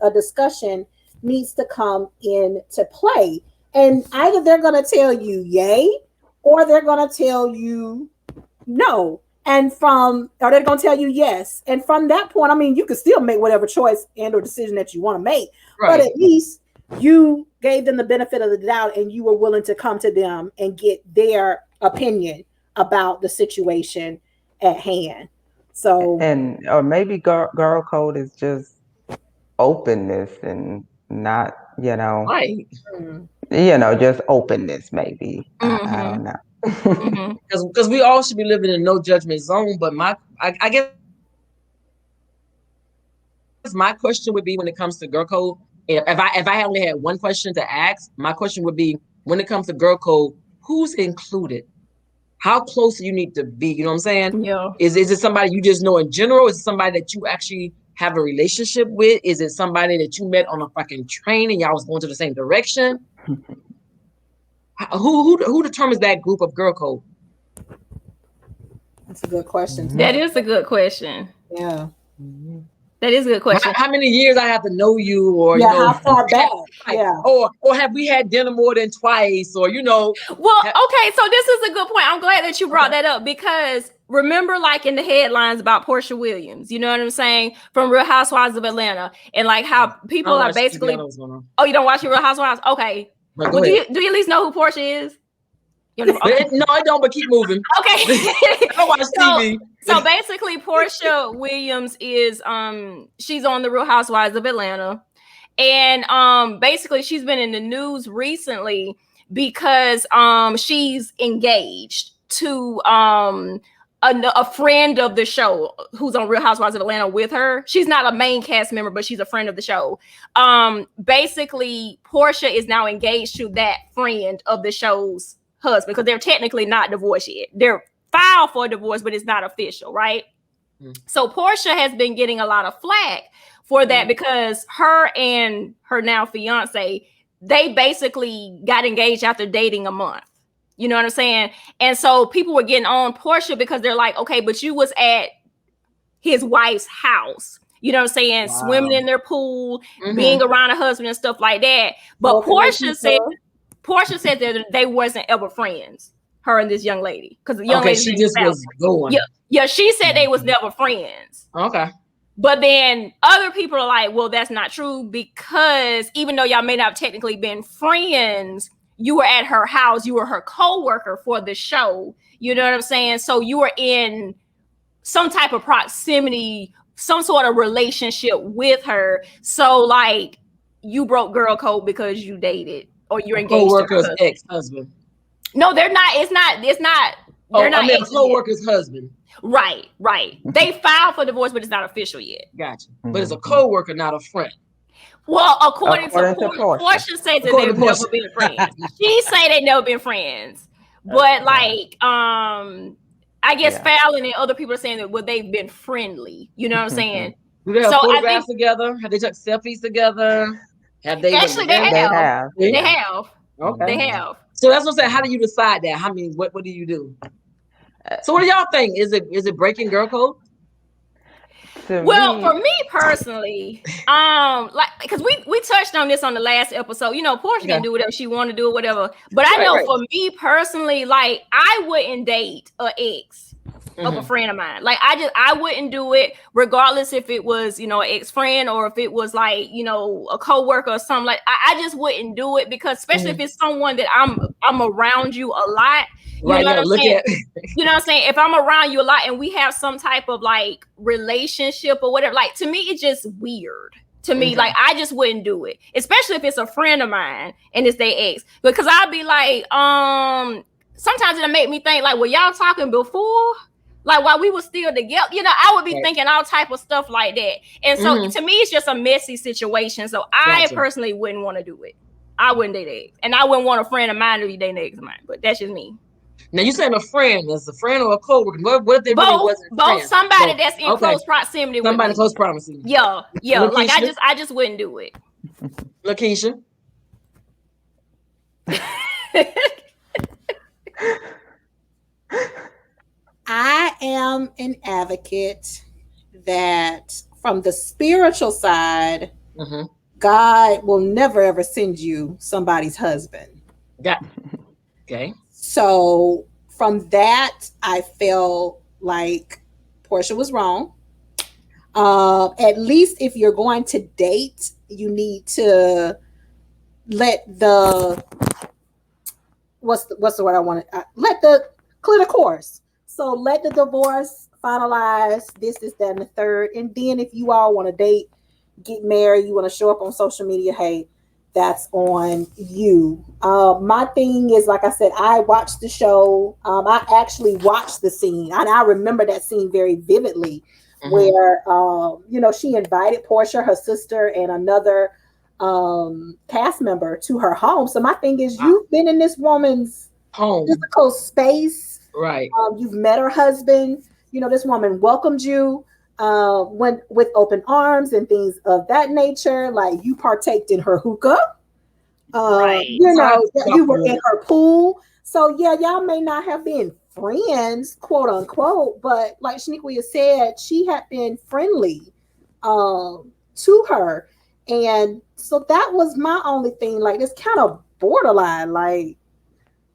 [SPEAKER 5] a discussion needs to come into play. And either they're going to tell you yay, or they're going to tell you no. Or they're going to tell you yes. And from that point, I mean, you can still make whatever choice and or decision that you want to make. Right. But at least you gave them the benefit of the doubt and you were willing to come to them and get their opinion about the situation at hand. So,
[SPEAKER 4] or maybe girl code is just openness and not,
[SPEAKER 3] Right.
[SPEAKER 4] just openness maybe. I don't know.
[SPEAKER 3] Because we all should be living in no judgment zone. But I guess my question would be, when it comes to girl code, if I only had one question to ask, my question would be, when it comes to girl code, who's included? How close do you need to be? You know what I'm saying?
[SPEAKER 1] Yeah.
[SPEAKER 3] Is it somebody you just know in general? Is it somebody that you actually have a relationship with? Is it somebody that you met on a fucking train and y'all was going to the same direction? Who determines that group of girl code?
[SPEAKER 5] That's a good question.
[SPEAKER 1] That is a good question.
[SPEAKER 5] Yeah.
[SPEAKER 1] That is a good question.
[SPEAKER 3] How many years I have to know you, or
[SPEAKER 5] how far back? Yeah.
[SPEAKER 3] Or have we had dinner more than twice, or
[SPEAKER 1] Well, okay, so this is a good point. I'm glad that you brought that up, because remember, like in the headlines about Porsha Williams, you know what I'm saying, from Real Housewives of Atlanta, and like how people are basically. Oh, you don't watch Real Housewives? Okay. Well, do you at least know who Porsha is?
[SPEAKER 3] No, I don't, but keep moving.
[SPEAKER 1] Okay.
[SPEAKER 3] I don't watch TV.
[SPEAKER 1] So basically, Porsha Williams is she's on the Real Housewives of Atlanta, and basically she's been in the news recently because she's engaged to a friend of the show who's on Real Housewives of Atlanta with her. She's not a main cast member, but she's a friend of the show. Basically, Porsha is now engaged to that friend of the show's husband, because they're technically not divorced yet. They're filed for divorce, but it's not official, right? So Porsha has been getting a lot of flack for that, because her and her now fiance, they basically got engaged after dating a month. You know what I'm saying? And so people were getting on Porsha because they're like, okay, but you was at his wife's house. You know what I'm saying? Wow. Swimming in their pool, being around a husband and stuff like that. But Porsha said that they wasn't ever friends, her and this young lady. Because the young lady,
[SPEAKER 3] she just was going.
[SPEAKER 1] Yeah, she said they was never friends.
[SPEAKER 3] Okay.
[SPEAKER 1] But then other people are like, well, that's not true, because even though y'all may not have technically been friends, you were at her house, you were her co-worker for the show. You know what I'm saying? So you were in some type of proximity, some sort of relationship with her. So like, you broke girl code because you dated, or you're engaged to
[SPEAKER 3] co-worker's ex-husband.
[SPEAKER 1] No, they're not. It's not. They're not.
[SPEAKER 3] I mean, co-worker's husband.
[SPEAKER 1] Right. They filed for divorce, but it's not official yet.
[SPEAKER 3] Gotcha. But it's a co-worker, not a friend.
[SPEAKER 1] Well, according to Porsha says that they've never been friends. She say they've never been friends. But like, I guess Fallon and other people are saying that they've been friendly. You know what I'm saying?
[SPEAKER 3] Do they have photographs together? Have they took selfies together? Have they?
[SPEAKER 1] Actually, they have. They have.
[SPEAKER 3] Okay.
[SPEAKER 1] They have.
[SPEAKER 3] So that's what I'm saying. How do you decide that? I mean, what do you do? So what do y'all think? Is it breaking girl code?
[SPEAKER 1] For me personally, like, because we touched on this on the last episode. You know, Porsha can do whatever she want to do or whatever. But I know for me personally, like, I wouldn't date an ex of a friend of mine. Like, I wouldn't do it, regardless if it was, an ex-friend, or if it was like, a co-worker or something. Like, I just wouldn't do it, because especially if it's someone that I'm around you a lot. You know what I'm saying? You know what I'm saying? If I'm around you a lot and we have some type of like relationship or whatever, like, to me, it's just weird. To me, like, I just wouldn't do it, especially if it's a friend of mine and it's their ex, because I'd be like, sometimes it'll make me think like, well, y'all talking before? Like, while we were still together, I would be thinking all type of stuff like that. And so to me, it's just a messy situation. So I personally wouldn't want to do it. I wouldn't date an ex. And I wouldn't want a friend of mine to be dating an ex of mine. But that's just me.
[SPEAKER 3] Now, you saying a friend, is a friend or a co-worker? What if they
[SPEAKER 1] both,
[SPEAKER 3] really wasn't
[SPEAKER 1] both somebody that's in close proximity with
[SPEAKER 3] somebody
[SPEAKER 1] me.
[SPEAKER 3] Close proximity.
[SPEAKER 1] Yeah.
[SPEAKER 3] Lakeisha?
[SPEAKER 1] Like, I just wouldn't do it.
[SPEAKER 3] Lakeisha?
[SPEAKER 5] I am an advocate that from the spiritual side, God will never ever send you somebody's husband.
[SPEAKER 3] Yeah. Okay.
[SPEAKER 5] So from that, I feel like Porsha was wrong. At least if you're going to date, you need to let the what's the word I want to let the clear the course. So let the divorce finalize. This, that, and the third. And then if you all want to date, get married, you want to show up on social media, hey, that's on you. My thing is, like I said, I watched the show. I actually watched the scene, and I remember that scene very vividly, where she invited Porsha, her sister, and another cast member to her home. So my thing is, you've been in this woman's
[SPEAKER 3] home,
[SPEAKER 5] physical space,
[SPEAKER 3] right?
[SPEAKER 5] You've met her husband. This woman welcomed you went with open arms and things of that nature. Like, you partaked in her hookah.
[SPEAKER 1] Right.
[SPEAKER 5] You were in her pool. So yeah, y'all may not have been friends, quote unquote, but like Shaniqua said, she had been friendly to her. And so that was my only thing. Like, it's kind of borderline. Like,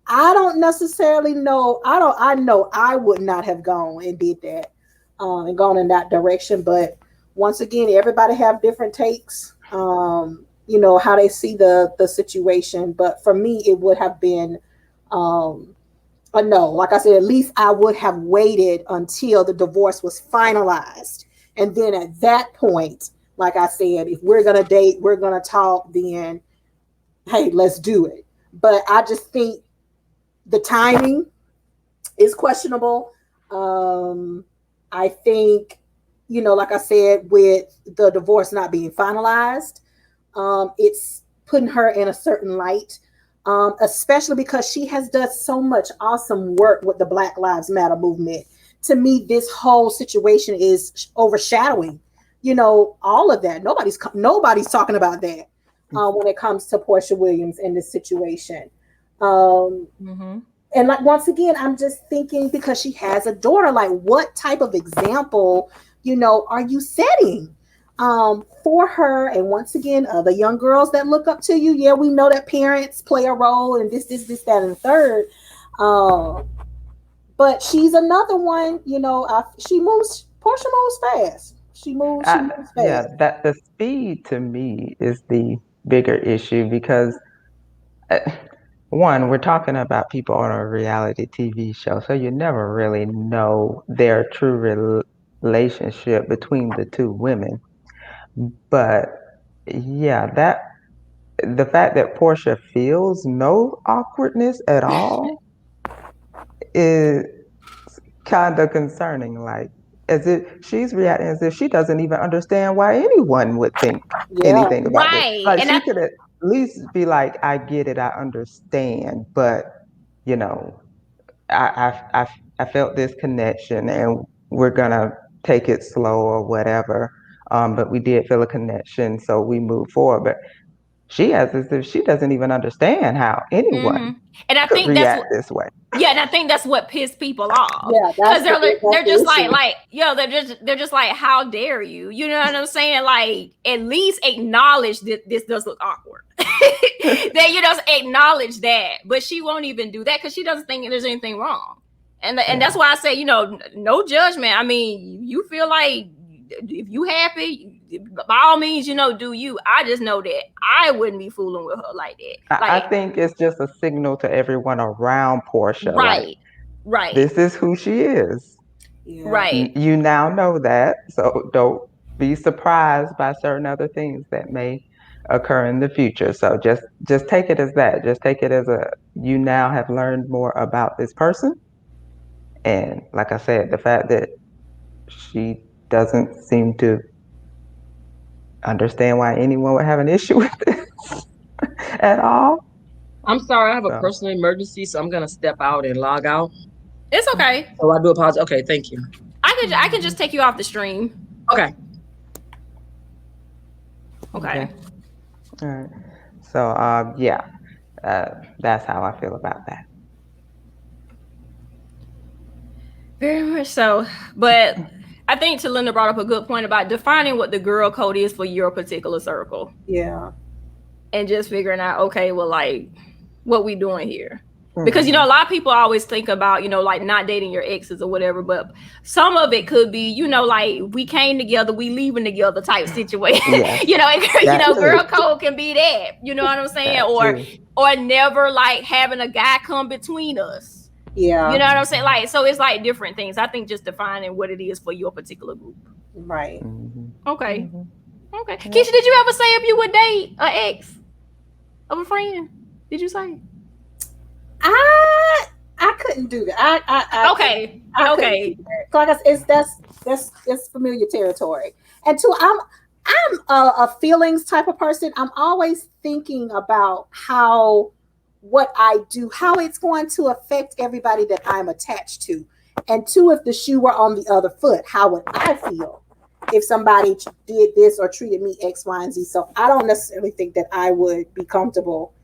[SPEAKER 5] I don't necessarily know. I know I would not have gone and did that and gone in that direction. But once again, everybody have different takes, how they see the situation. But for me, it would have been a no. Like I said, at least I would have waited until the divorce was finalized. And then at that point, like I said, if we're going to date, we're going to talk, then, hey, let's do it. But I just think the timing is questionable. I think, like I said, with the divorce not being finalized, it's putting her in a certain light, especially because she has done so much awesome work with the Black Lives Matter movement. To me, this whole situation is overshadowing, all of that. Nobody's talking about that when it comes to Porsha Williams in this situation. And like, once again, I'm just thinking, because she has a daughter, like, what type of example, are you setting for her? And once again, the young girls that look up to you, yeah, we know that parents play a role in this, that, and the third. But she's another one, Porsha moves fast. She moves fast.
[SPEAKER 4] Yeah, that the speed to me is the bigger issue, because one, we're talking about people on a reality TV show, so you never really know their true relationship between the two women. But yeah, the fact that Porsha feels no awkwardness at all is kind of concerning. Like, as if she's reacting as if she doesn't even understand why anyone would think anything about this.
[SPEAKER 1] Right.
[SPEAKER 4] Like,
[SPEAKER 1] And
[SPEAKER 4] she could at least be like, I get it, I understand, but I felt this connection, and we're gonna take it slow or whatever. But we did feel a connection, so we move forward. But she has as if she doesn't even understand how anyone
[SPEAKER 1] and I
[SPEAKER 4] could
[SPEAKER 1] think
[SPEAKER 4] react this way.
[SPEAKER 1] Yeah, and I think that's what pissed people off.
[SPEAKER 5] Yeah,
[SPEAKER 1] because they're just
[SPEAKER 5] issue.
[SPEAKER 1] they're just like, how dare you? You know what I'm saying? Like, at least acknowledge that this does look awkward. That acknowledge that, but she won't even do that because she doesn't think there's anything wrong. And that's why I say, no judgment. I mean, you feel like, if you happy, by all means, do you. I just know that I wouldn't be fooling with her like that.
[SPEAKER 4] I think it's just a signal to everyone around Porsha.
[SPEAKER 1] Right.
[SPEAKER 4] This is who she is.
[SPEAKER 5] Yeah.
[SPEAKER 1] Right.
[SPEAKER 4] You now know that, so don't be surprised by certain other things that may occur in the future. So just take it as that. Just take it as you now have learned more about this person. And like I said, the fact that she doesn't seem to understand why anyone would have an issue with this at all.
[SPEAKER 3] I'm sorry, I have a personal emergency, so I'm gonna step out and log out.
[SPEAKER 1] It's okay.
[SPEAKER 3] So I do apologize. Okay, thank you.
[SPEAKER 1] I can just take you off the stream.
[SPEAKER 3] Okay.
[SPEAKER 1] Okay.
[SPEAKER 4] All right. So that's how I feel about that.
[SPEAKER 1] Very much so. But I think Talinda brought up a good point about defining what the girl code is for your particular circle.
[SPEAKER 5] Yeah.
[SPEAKER 1] And just figuring out, okay, well, like, what we doing here? Because, a lot of people always think about, like, not dating your exes or whatever, but some of it could be, like, we came together, we leaving together type situation. Yeah. Girl code can be that, you know what I'm saying? Or never, like, having a guy come between us.
[SPEAKER 5] Yeah.
[SPEAKER 1] You know what I'm saying? Like, so it's like different things. I think just defining what it is for your particular group.
[SPEAKER 5] Right.
[SPEAKER 1] Okay. Okay. Keisha, did you ever say if you would date an ex of a friend? Did you say?
[SPEAKER 5] I couldn't do that. I
[SPEAKER 1] Okay.
[SPEAKER 5] I
[SPEAKER 1] Okay.
[SPEAKER 5] couldn't do that. Like I said, that's familiar territory. And two, I'm a feelings type of person. I'm always thinking about what I do, how it's going to affect everybody that I'm attached to. And two, if the shoe were on the other foot, how would I feel if somebody did this or treated me X, Y, and Z? So I don't necessarily think that I would be comfortable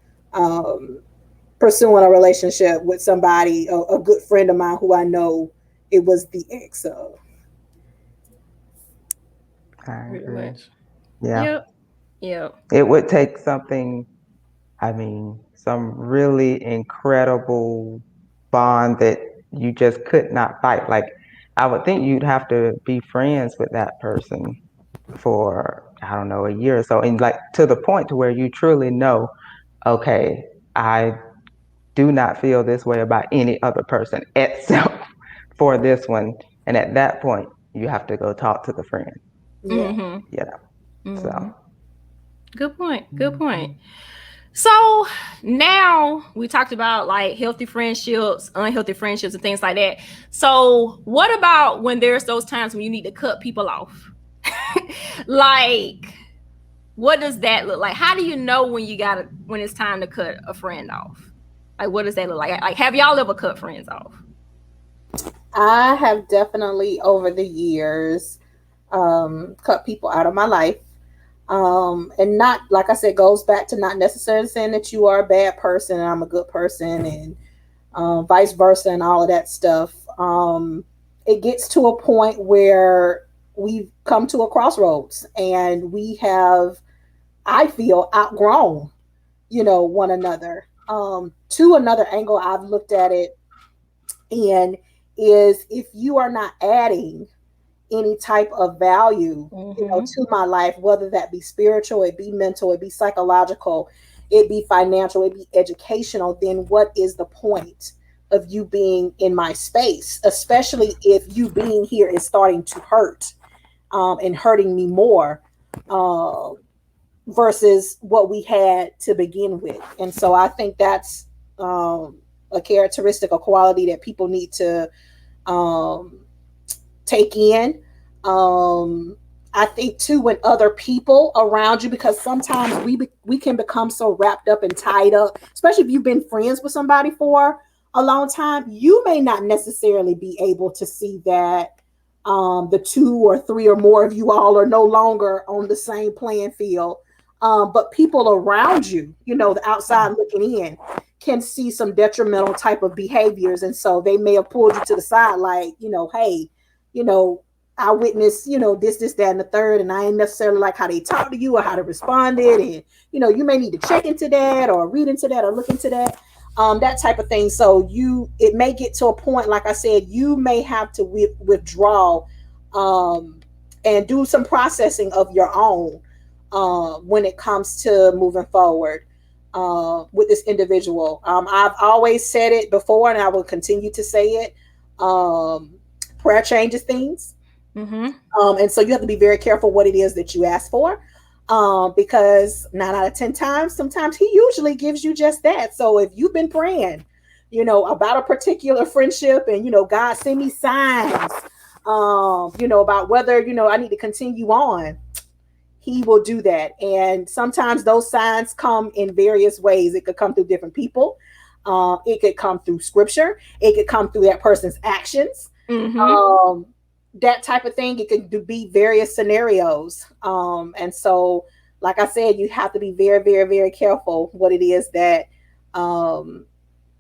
[SPEAKER 5] pursuing a relationship with somebody, a good friend of mine who I know it was the ex of.
[SPEAKER 4] I
[SPEAKER 1] Pretty
[SPEAKER 4] agree.
[SPEAKER 1] much.
[SPEAKER 4] Yeah.
[SPEAKER 1] Yep.
[SPEAKER 4] It would take something, I mean, some really incredible bond that you just could not fight. Like, I would think you'd have to be friends with that person for, I don't know, a year or so. And like to the point to where you truly know, okay, I do not feel this way about any other person except for this one. And at that point, you have to go talk to the friend.
[SPEAKER 5] Yeah.
[SPEAKER 4] You know, so.
[SPEAKER 1] Good point. Good point. So now we talked about like healthy friendships, unhealthy friendships, and things like that. So what about when there's those times when you need to cut people off? Like, what does that look like? How do you know when it's time to cut a friend off? Like, what does that look like? Like, have y'all ever cut friends off?
[SPEAKER 5] I have definitely over the years cut people out of my life. And not, like I said, goes back to not necessarily saying that you are a bad person and I'm a good person, and vice versa and all of that stuff. It gets to a point where we've come to a crossroads and we have, I feel, outgrown, one another. To another angle, I've looked at it and is if you are not adding any type of value, to my life, whether that be spiritual, it be mental, it be psychological, it be financial, it be educational, then what is the point of you being in my space, especially if you being here is starting to hurt and hurting me more versus what we had to begin with. And so I think that's a characteristic, a quality that people need to take in. I think too, when other people around you, because sometimes we can become so wrapped up and tied up, especially if you've been friends with somebody for a long time, you may not necessarily be able to see that the two or three or more of you all are no longer on the same playing field. But people around you, the outside looking in, can see some detrimental type of behaviors. And so they may have pulled you to the side like, hey, I witnessed, this, that, and the third, and I ain't necessarily like how they talk to you or how they responded. And, you may need to check into that or read into that or look into that, that type of thing. So it may get to a point, like I said, you may have to withdraw and do some processing of your own when it comes to moving forward with this individual. I've always said it before, and I will continue to say it. Prayer changes things. And so you have to be very careful what it is that you ask for, because 9 out of 10 times, sometimes he usually gives you just that. So if you've been praying, about a particular friendship and, God send me signs, about whether, I need to continue on, he will do that. And sometimes those signs come in various ways. It could come through different people. It could come through scripture. It could come through that person's actions. That type of thing. It could be various scenarios. And so, like I said, you have to be very, very, very careful what it is that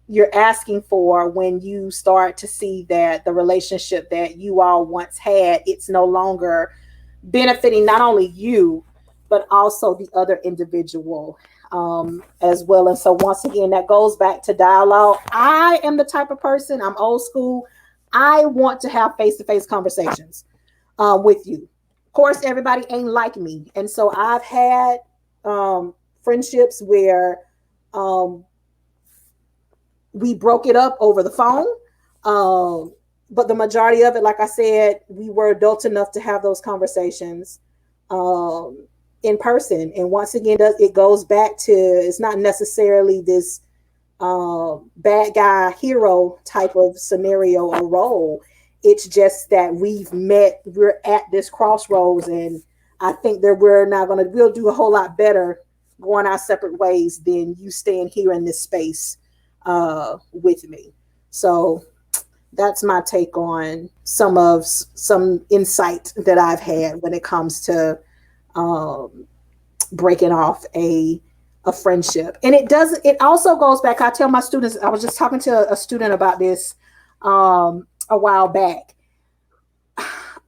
[SPEAKER 5] you're asking for when you start to see that the relationship that you all once had, it's no longer benefiting not only you, but also the other individual as well. And so once again, that goes back to dialogue. I am the type of person, I'm old school. I want to have face-to-face conversations with you. Of course, everybody ain't like me. And so I've had friendships where we broke it up over the phone. But the majority of it, like I said, we were adult enough to have those conversations. in person. And once again, it goes back to, it's not necessarily this bad guy hero type of scenario or role. It's just that we're at this crossroads, and I think that we'll do a whole lot better going our separate ways than you staying here in this space with me. So that's my take on some insight that I've had when it comes to breaking off a friendship. And it also goes back, I tell my students, I was just talking to a student about this a while back.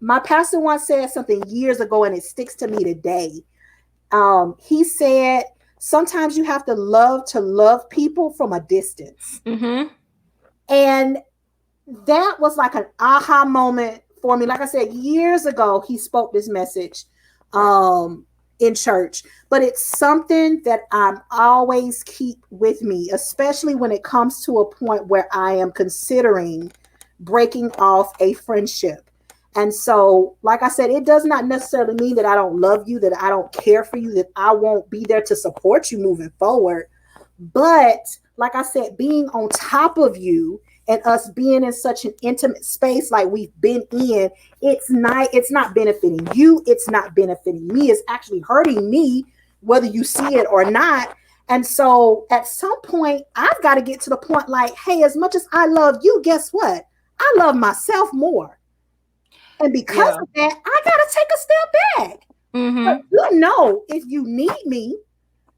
[SPEAKER 5] My pastor once said something years ago, and it sticks to me today. He said, sometimes you have to love people from a distance.
[SPEAKER 1] Mm-hmm.
[SPEAKER 5] And that was like an aha moment for me. Like I said, years ago, he spoke this message in church, but it's something that I'm always keep with me, especially when it comes to a point where I am considering breaking off a friendship. And so, like I said, it does not necessarily mean that I don't love you, that I don't care for you, that I won't be there to support you moving forward. But like I said, being on top of you and us being in such an intimate space like we've been in, it's not benefiting you. It's not benefiting me. It's actually hurting me, whether you see it or not. And so at some point, I've got to get to the point like, hey, as much as I love you, guess what? I love myself more. And because of that, I got to take a step back.
[SPEAKER 1] Mm-hmm.
[SPEAKER 5] But you know, if you need me,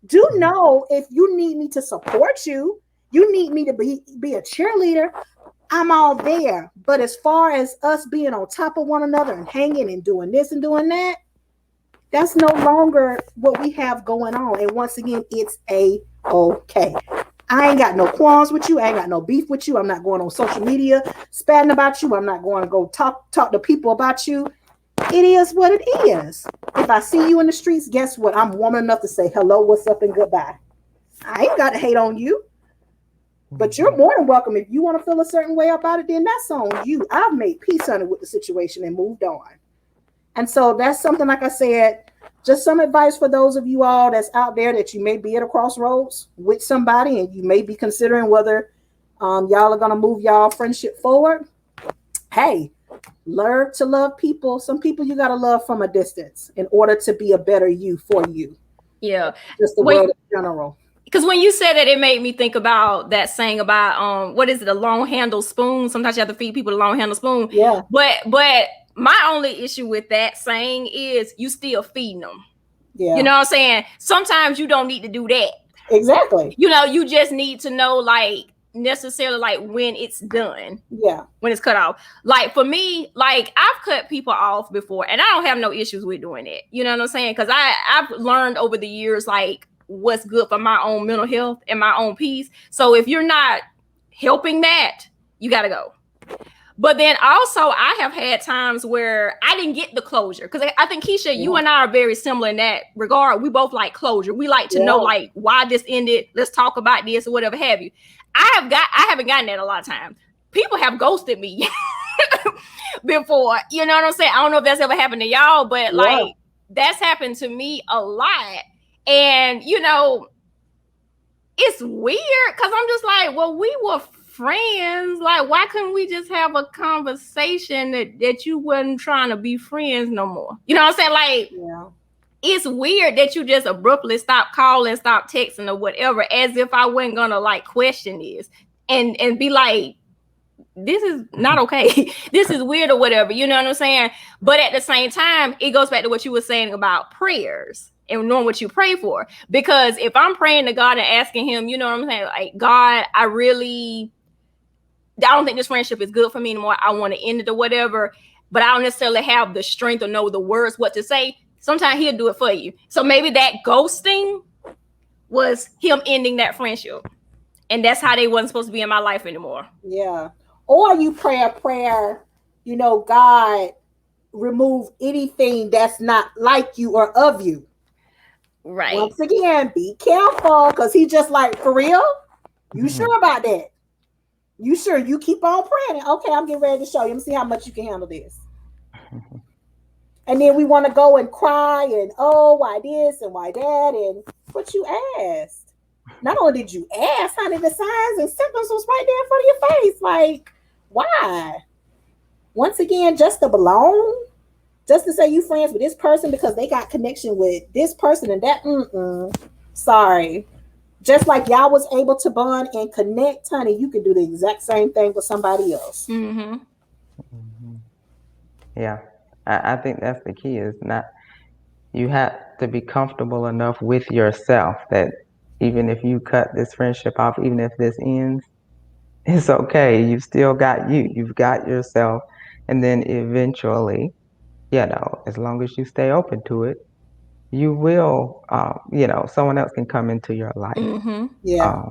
[SPEAKER 5] do know if you need me to support you, you need me to be a cheerleader, I'm all there. But as far as us being on top of one another and hanging and doing this and doing that, that's no longer what we have going on. And once again, it's okay. I ain't got no qualms with you. I ain't got no beef with you. I'm not going on social media spatting about you. I'm not going to go talk to people about you. It is what it is. If I see you in the streets, guess what? I'm woman enough to say hello, what's up, and goodbye. I ain't got to hate on you. But you're more than welcome. If you want to feel a certain way about it, then that's on you. I've made peace on it with the situation and moved on. And so that's something, like I said, just some advice for those of you all that's out there that you may be at a crossroads with somebody and you may be considering whether y'all are going to move y'all friendship forward. Hey, learn to love people. Some people you got to love from a distance in order to be a better you for you.
[SPEAKER 1] Yeah.
[SPEAKER 5] Just the world in general.
[SPEAKER 1] Because when you said that, it made me think about that saying about what is it, a long handle spoon? Sometimes you have to feed people a long handle spoon.
[SPEAKER 5] Yeah.
[SPEAKER 1] But my only issue with that saying is you still feeding them.
[SPEAKER 5] Yeah.
[SPEAKER 1] You know what I'm saying? Sometimes you don't need to do that.
[SPEAKER 5] Exactly.
[SPEAKER 1] You know, you just need to know like necessarily like when it's done.
[SPEAKER 5] Yeah.
[SPEAKER 1] When it's cut off. Like for me, like I've cut people off before and I don't have no issues with doing it. You know what I'm saying? Because I've learned over the years like what's good for my own mental health and my own peace. So if you're not helping that, you got to go. But then also I have had times where I didn't get the closure because I think Keisha, you and I are very similar in that regard. We both like closure. We like to know like why this ended. Let's talk about this or whatever have you. I haven't gotten that a lot of times. People have ghosted me before. You know what I'm saying? I don't know if that's ever happened to y'all, but like that's happened to me a lot. And you know, it's weird because I'm just like, well, we were friends. Like, why couldn't we just have a conversation that you wasn't trying to be friends no more? You know what I'm saying? Like, it's weird that you just abruptly stop calling, stop texting or whatever, as if I wasn't gonna like question this and be like, this is not okay. This is weird or whatever. You know what I'm saying? But at the same time, it goes back to what you were saying about prayers and knowing what you pray for. Because if I'm praying to God and asking him, you know what I'm saying? Like, God, I don't think this friendship is good for me anymore. I want to end it or whatever, but I don't necessarily have the strength or know the words, what to say. Sometimes he'll do it for you. So maybe that ghosting was him ending that friendship. And that's how they wasn't supposed to be in my life anymore.
[SPEAKER 5] Yeah. Or you pray a prayer, you know, God, remove anything that's not like you or of you.
[SPEAKER 1] Right.
[SPEAKER 5] Once again, be careful because he just like, for real? You sure about that? You sure? You keep on praying. Okay, I'm getting ready to show you. Let me see how much you can handle this. And then we want to go and cry and, oh, why this and why that? And what you asked. Not only did you ask, honey, the signs and symptoms was right there in front of your face. Like, why? Once again, just to belong, just to say you friends with this person because they got connection with this person and that. Sorry. Just like y'all was able to bond and connect, honey, you can do the exact same thing with somebody else.
[SPEAKER 1] Mm-hmm.
[SPEAKER 4] Yeah, I think that's the key. Is not you have to be comfortable enough with yourself that even if you cut this friendship off, even if this ends, it's okay. You've still got you. You've got yourself, and then eventually, as long as you stay open to it, you will, someone else can come into your life.
[SPEAKER 1] Mm-hmm.
[SPEAKER 5] Yeah.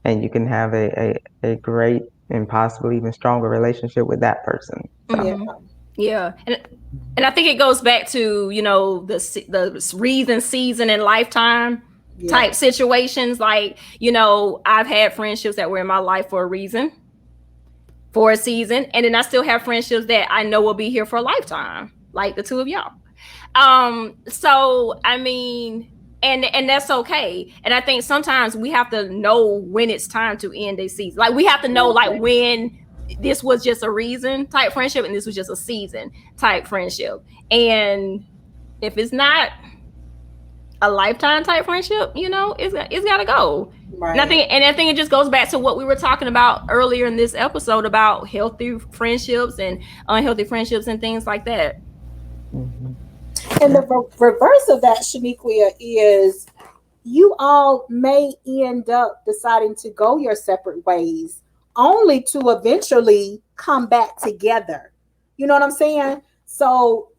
[SPEAKER 4] And you can have a great and possibly even stronger relationship with that person. So.
[SPEAKER 1] Mm-hmm. Yeah. And I think it goes back to, the reason, season, and lifetime type situations. Like, I've had friendships that were in my life for a reason, for a season. And then I still have friendships that I know will be here for a lifetime, like the two of y'all. So, I mean, and that's okay. And I think sometimes we have to know when it's time to end a season. Like, we have to know, like, when this was just a reason type friendship and this was just a season type friendship. And if it's not a lifetime type friendship, it's got to go. Right. And I think it just goes back to what we were talking about earlier in this episode about healthy friendships and unhealthy friendships and things like that.
[SPEAKER 5] Mm-hmm. And the reverse of that, Shaniqua, is you all may end up deciding to go your separate ways only to eventually come back together. You know what I'm saying? So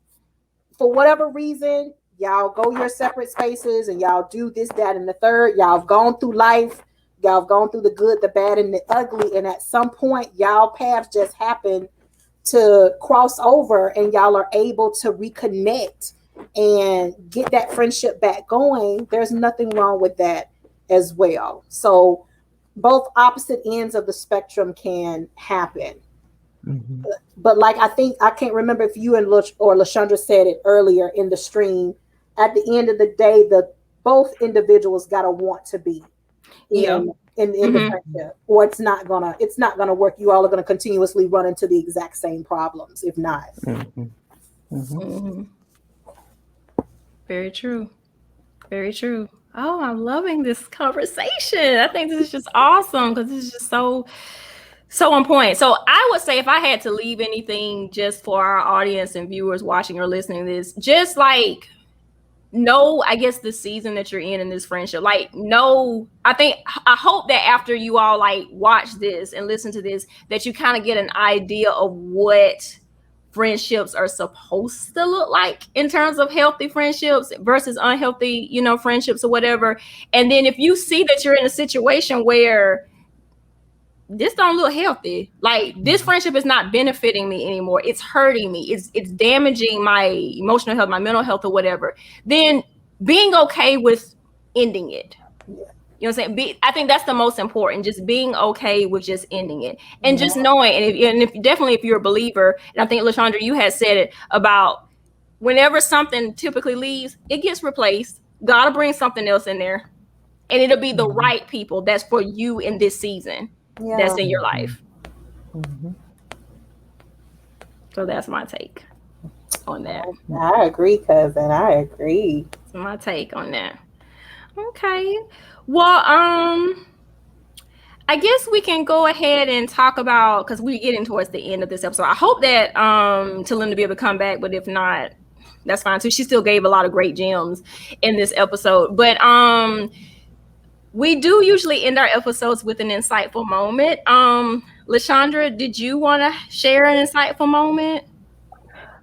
[SPEAKER 5] for whatever reason, y'all go your separate spaces and y'all do this, that, and the third. Y'all have gone through life. Y'all have gone through the good, the bad, and the ugly. And at some point, y'all paths just happen to cross over and y'all are able to reconnect and get that friendship back going. There's nothing wrong with that as well. So both opposite ends of the spectrum can happen. Mm-hmm. But like, I can't remember if you and LaShandra said it earlier in the stream, at the end of the day, both individuals got to want to be in the friendship, or it's not gonna work. You all are gonna continuously run into the exact same problems, if not.
[SPEAKER 1] Mm-hmm. Mm-hmm. Very true. Very true. Oh, I'm loving this conversation. I think this is just awesome because this is just so on point. So I would say if I had to leave anything just for our audience and viewers watching or listening to this, just like know, I guess, the season that you're in this friendship. Like, I hope that after you all like watch this and listen to this, that you kind of get an idea of what friendships are supposed to look like in terms of healthy friendships versus unhealthy, friendships or whatever. And then if you see that you're in a situation where this don't look healthy, like this friendship is not benefiting me anymore, it's hurting me, it's damaging my emotional health, my mental health or whatever, then being okay with ending it. You know what I'm saying? I think that's the most important, just being okay with just ending it. And just knowing, and if you're a believer, and I think LaShandra, you had said it about whenever something typically leaves, it gets replaced. God will bring something else in there. And it'll be the right people that's for you in this season, that's in your life. Mm-hmm. So that's my take on that.
[SPEAKER 5] I agree, cousin. I agree.
[SPEAKER 1] That's my take on that. Okay. Well, I guess we can go ahead and talk about, because we're getting towards the end of this episode. I hope that Talinda be able to come back, but if not, that's fine too. She still gave a lot of great gems in this episode. But we do usually end our episodes with an insightful moment. LaShandra, did you want to share an insightful moment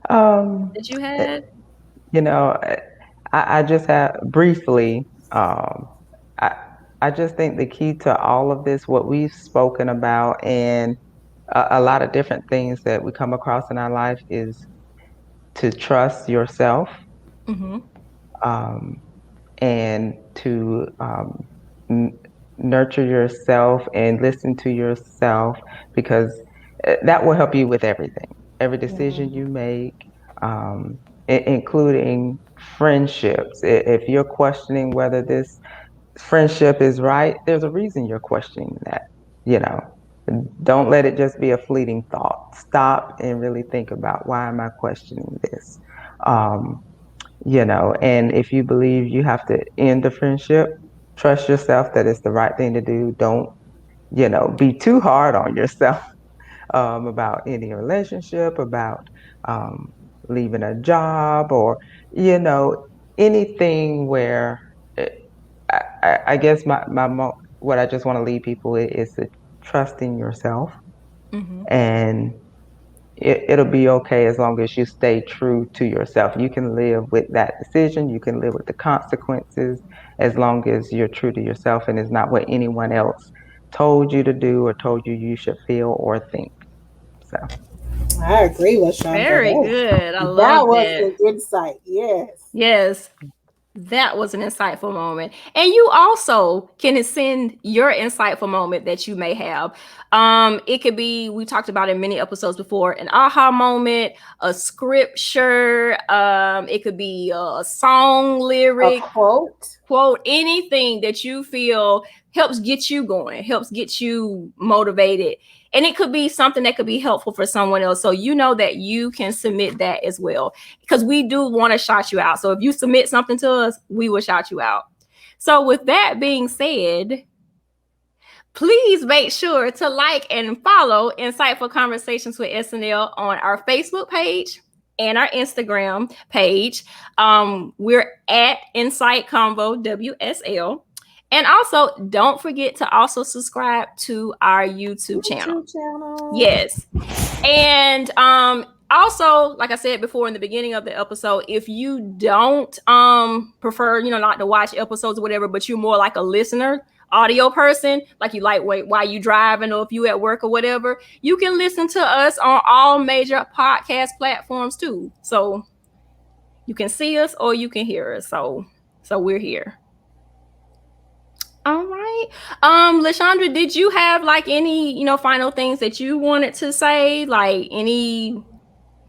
[SPEAKER 1] that you had?
[SPEAKER 4] I just had briefly. I just think the key to all of this, what we've spoken about, and a lot of different things that we come across in our life, is to trust yourself, and to nurture yourself and listen to yourself, because that will help you with everything, every decision you make. including friendships. If you're questioning whether this friendship is right, there's a reason you're questioning that. You know, don't let it just be a fleeting thought. Stop and really think about, why am I questioning this? Um, and if you believe you have to end the friendship, trust yourself that it's the right thing to do. Don't, be too hard on yourself about any relationship, about um, leaving a job, or, you know, anything where I guess what I just want to leave people with is to trust in yourself, and it'll be okay as long as you stay true to yourself. You can live with that decision. You can live with the consequences as long as you're true to yourself and it's not what anyone else told you to do or told you should feel or think. So
[SPEAKER 5] I agree with Chandra.
[SPEAKER 1] Very good. I
[SPEAKER 5] That
[SPEAKER 1] love
[SPEAKER 5] was
[SPEAKER 1] that.
[SPEAKER 5] an insight. Yes.
[SPEAKER 1] Yes. That was an insightful moment. And you also can send your insightful moment that you may have. It could be, we talked about in many episodes before, an aha moment, a scripture, it could be a song lyric,
[SPEAKER 5] A quote,
[SPEAKER 1] anything that you feel helps get you going, helps get you motivated. And it could be something that could be helpful for someone else. So you know that you can submit that as well, because we do want to shout you out. So if you submit something to us, we will shout you out. So with that being said, please make sure to like and follow Insightful Conversations with SNL on our Facebook page and our Instagram page. We're at Insight Convo WSL. And also, don't forget to also subscribe to our YouTube channel. Yes. And also, like I said before in the beginning of the episode, if you don't prefer, not to watch episodes or whatever, but you're more like a listener, audio person, like you like while you driving or if you at work or whatever, you can listen to us on all major podcast platforms too. So you can see us or you can hear us. So we're here. All right. LaShandra, did you have like any, final things that you wanted to say? Like any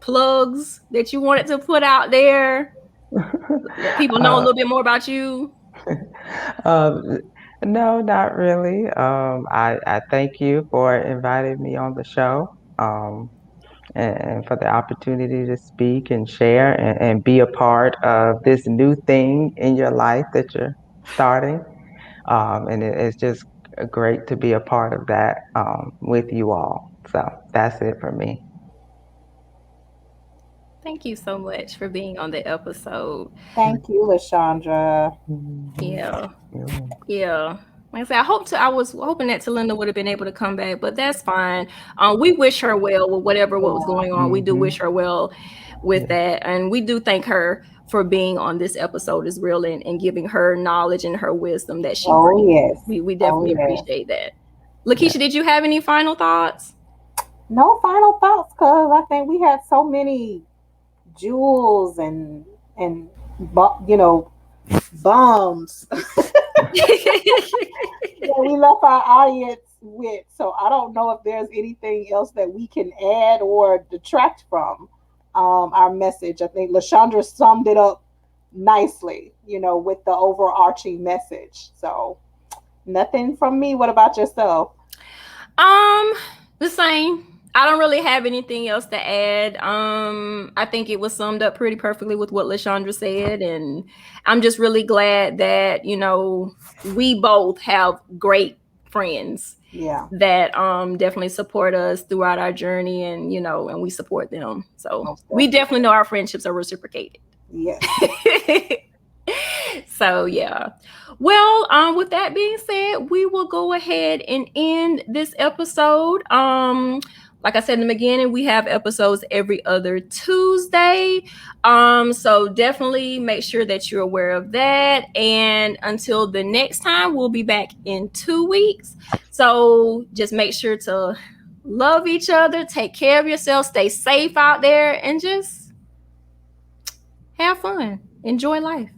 [SPEAKER 1] plugs that you wanted to put out there? Let people know a little bit more about you.
[SPEAKER 4] No, not really. I thank you for inviting me on the show, and for the opportunity to speak and share and be a part of this new thing in your life that you're starting. And it's just great to be a part of that with you all. So that's it for me.
[SPEAKER 1] Thank you so much for being on the episode.
[SPEAKER 5] Thank you, LaShandra.
[SPEAKER 1] Yeah. Like I said, I was hoping that Talinda would have been able to come back, but that's fine. We wish her well with what was going on. We do wish her well with that. And we do thank her for being on this episode as real and giving her knowledge and her wisdom that she brings.
[SPEAKER 5] Yes.
[SPEAKER 1] We definitely appreciate that. Lakeisha, did you have any final thoughts?
[SPEAKER 5] No final thoughts, because I think we had so many jewels and bombs that we left our audience with. So I don't know if there's anything else that we can add or detract from our message. I think LaShandra summed it up nicely, with the overarching message. So nothing from me. What about yourself?
[SPEAKER 1] The same. I don't really have anything else to add. I think it was summed up pretty perfectly with what LaShandra said. And I'm just really glad that, we both have great friends.
[SPEAKER 5] Yeah.
[SPEAKER 1] That definitely support us throughout our journey and, and we support them. So we definitely know our friendships are reciprocated.
[SPEAKER 5] Yes.
[SPEAKER 1] So, yeah. Well, with that being said, we will go ahead and end this episode. Like I said in the beginning, we have episodes every other Tuesday. So definitely make sure that you're aware of that. And until the next time, we'll be back in 2 weeks. So just make sure to love each other, take care of yourself, stay safe out there, and just have fun. Enjoy life.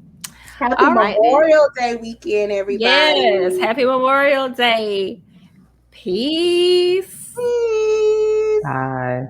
[SPEAKER 5] Happy Memorial Day weekend, everybody.
[SPEAKER 1] Yes, happy Memorial Day. Peace.
[SPEAKER 4] Bye.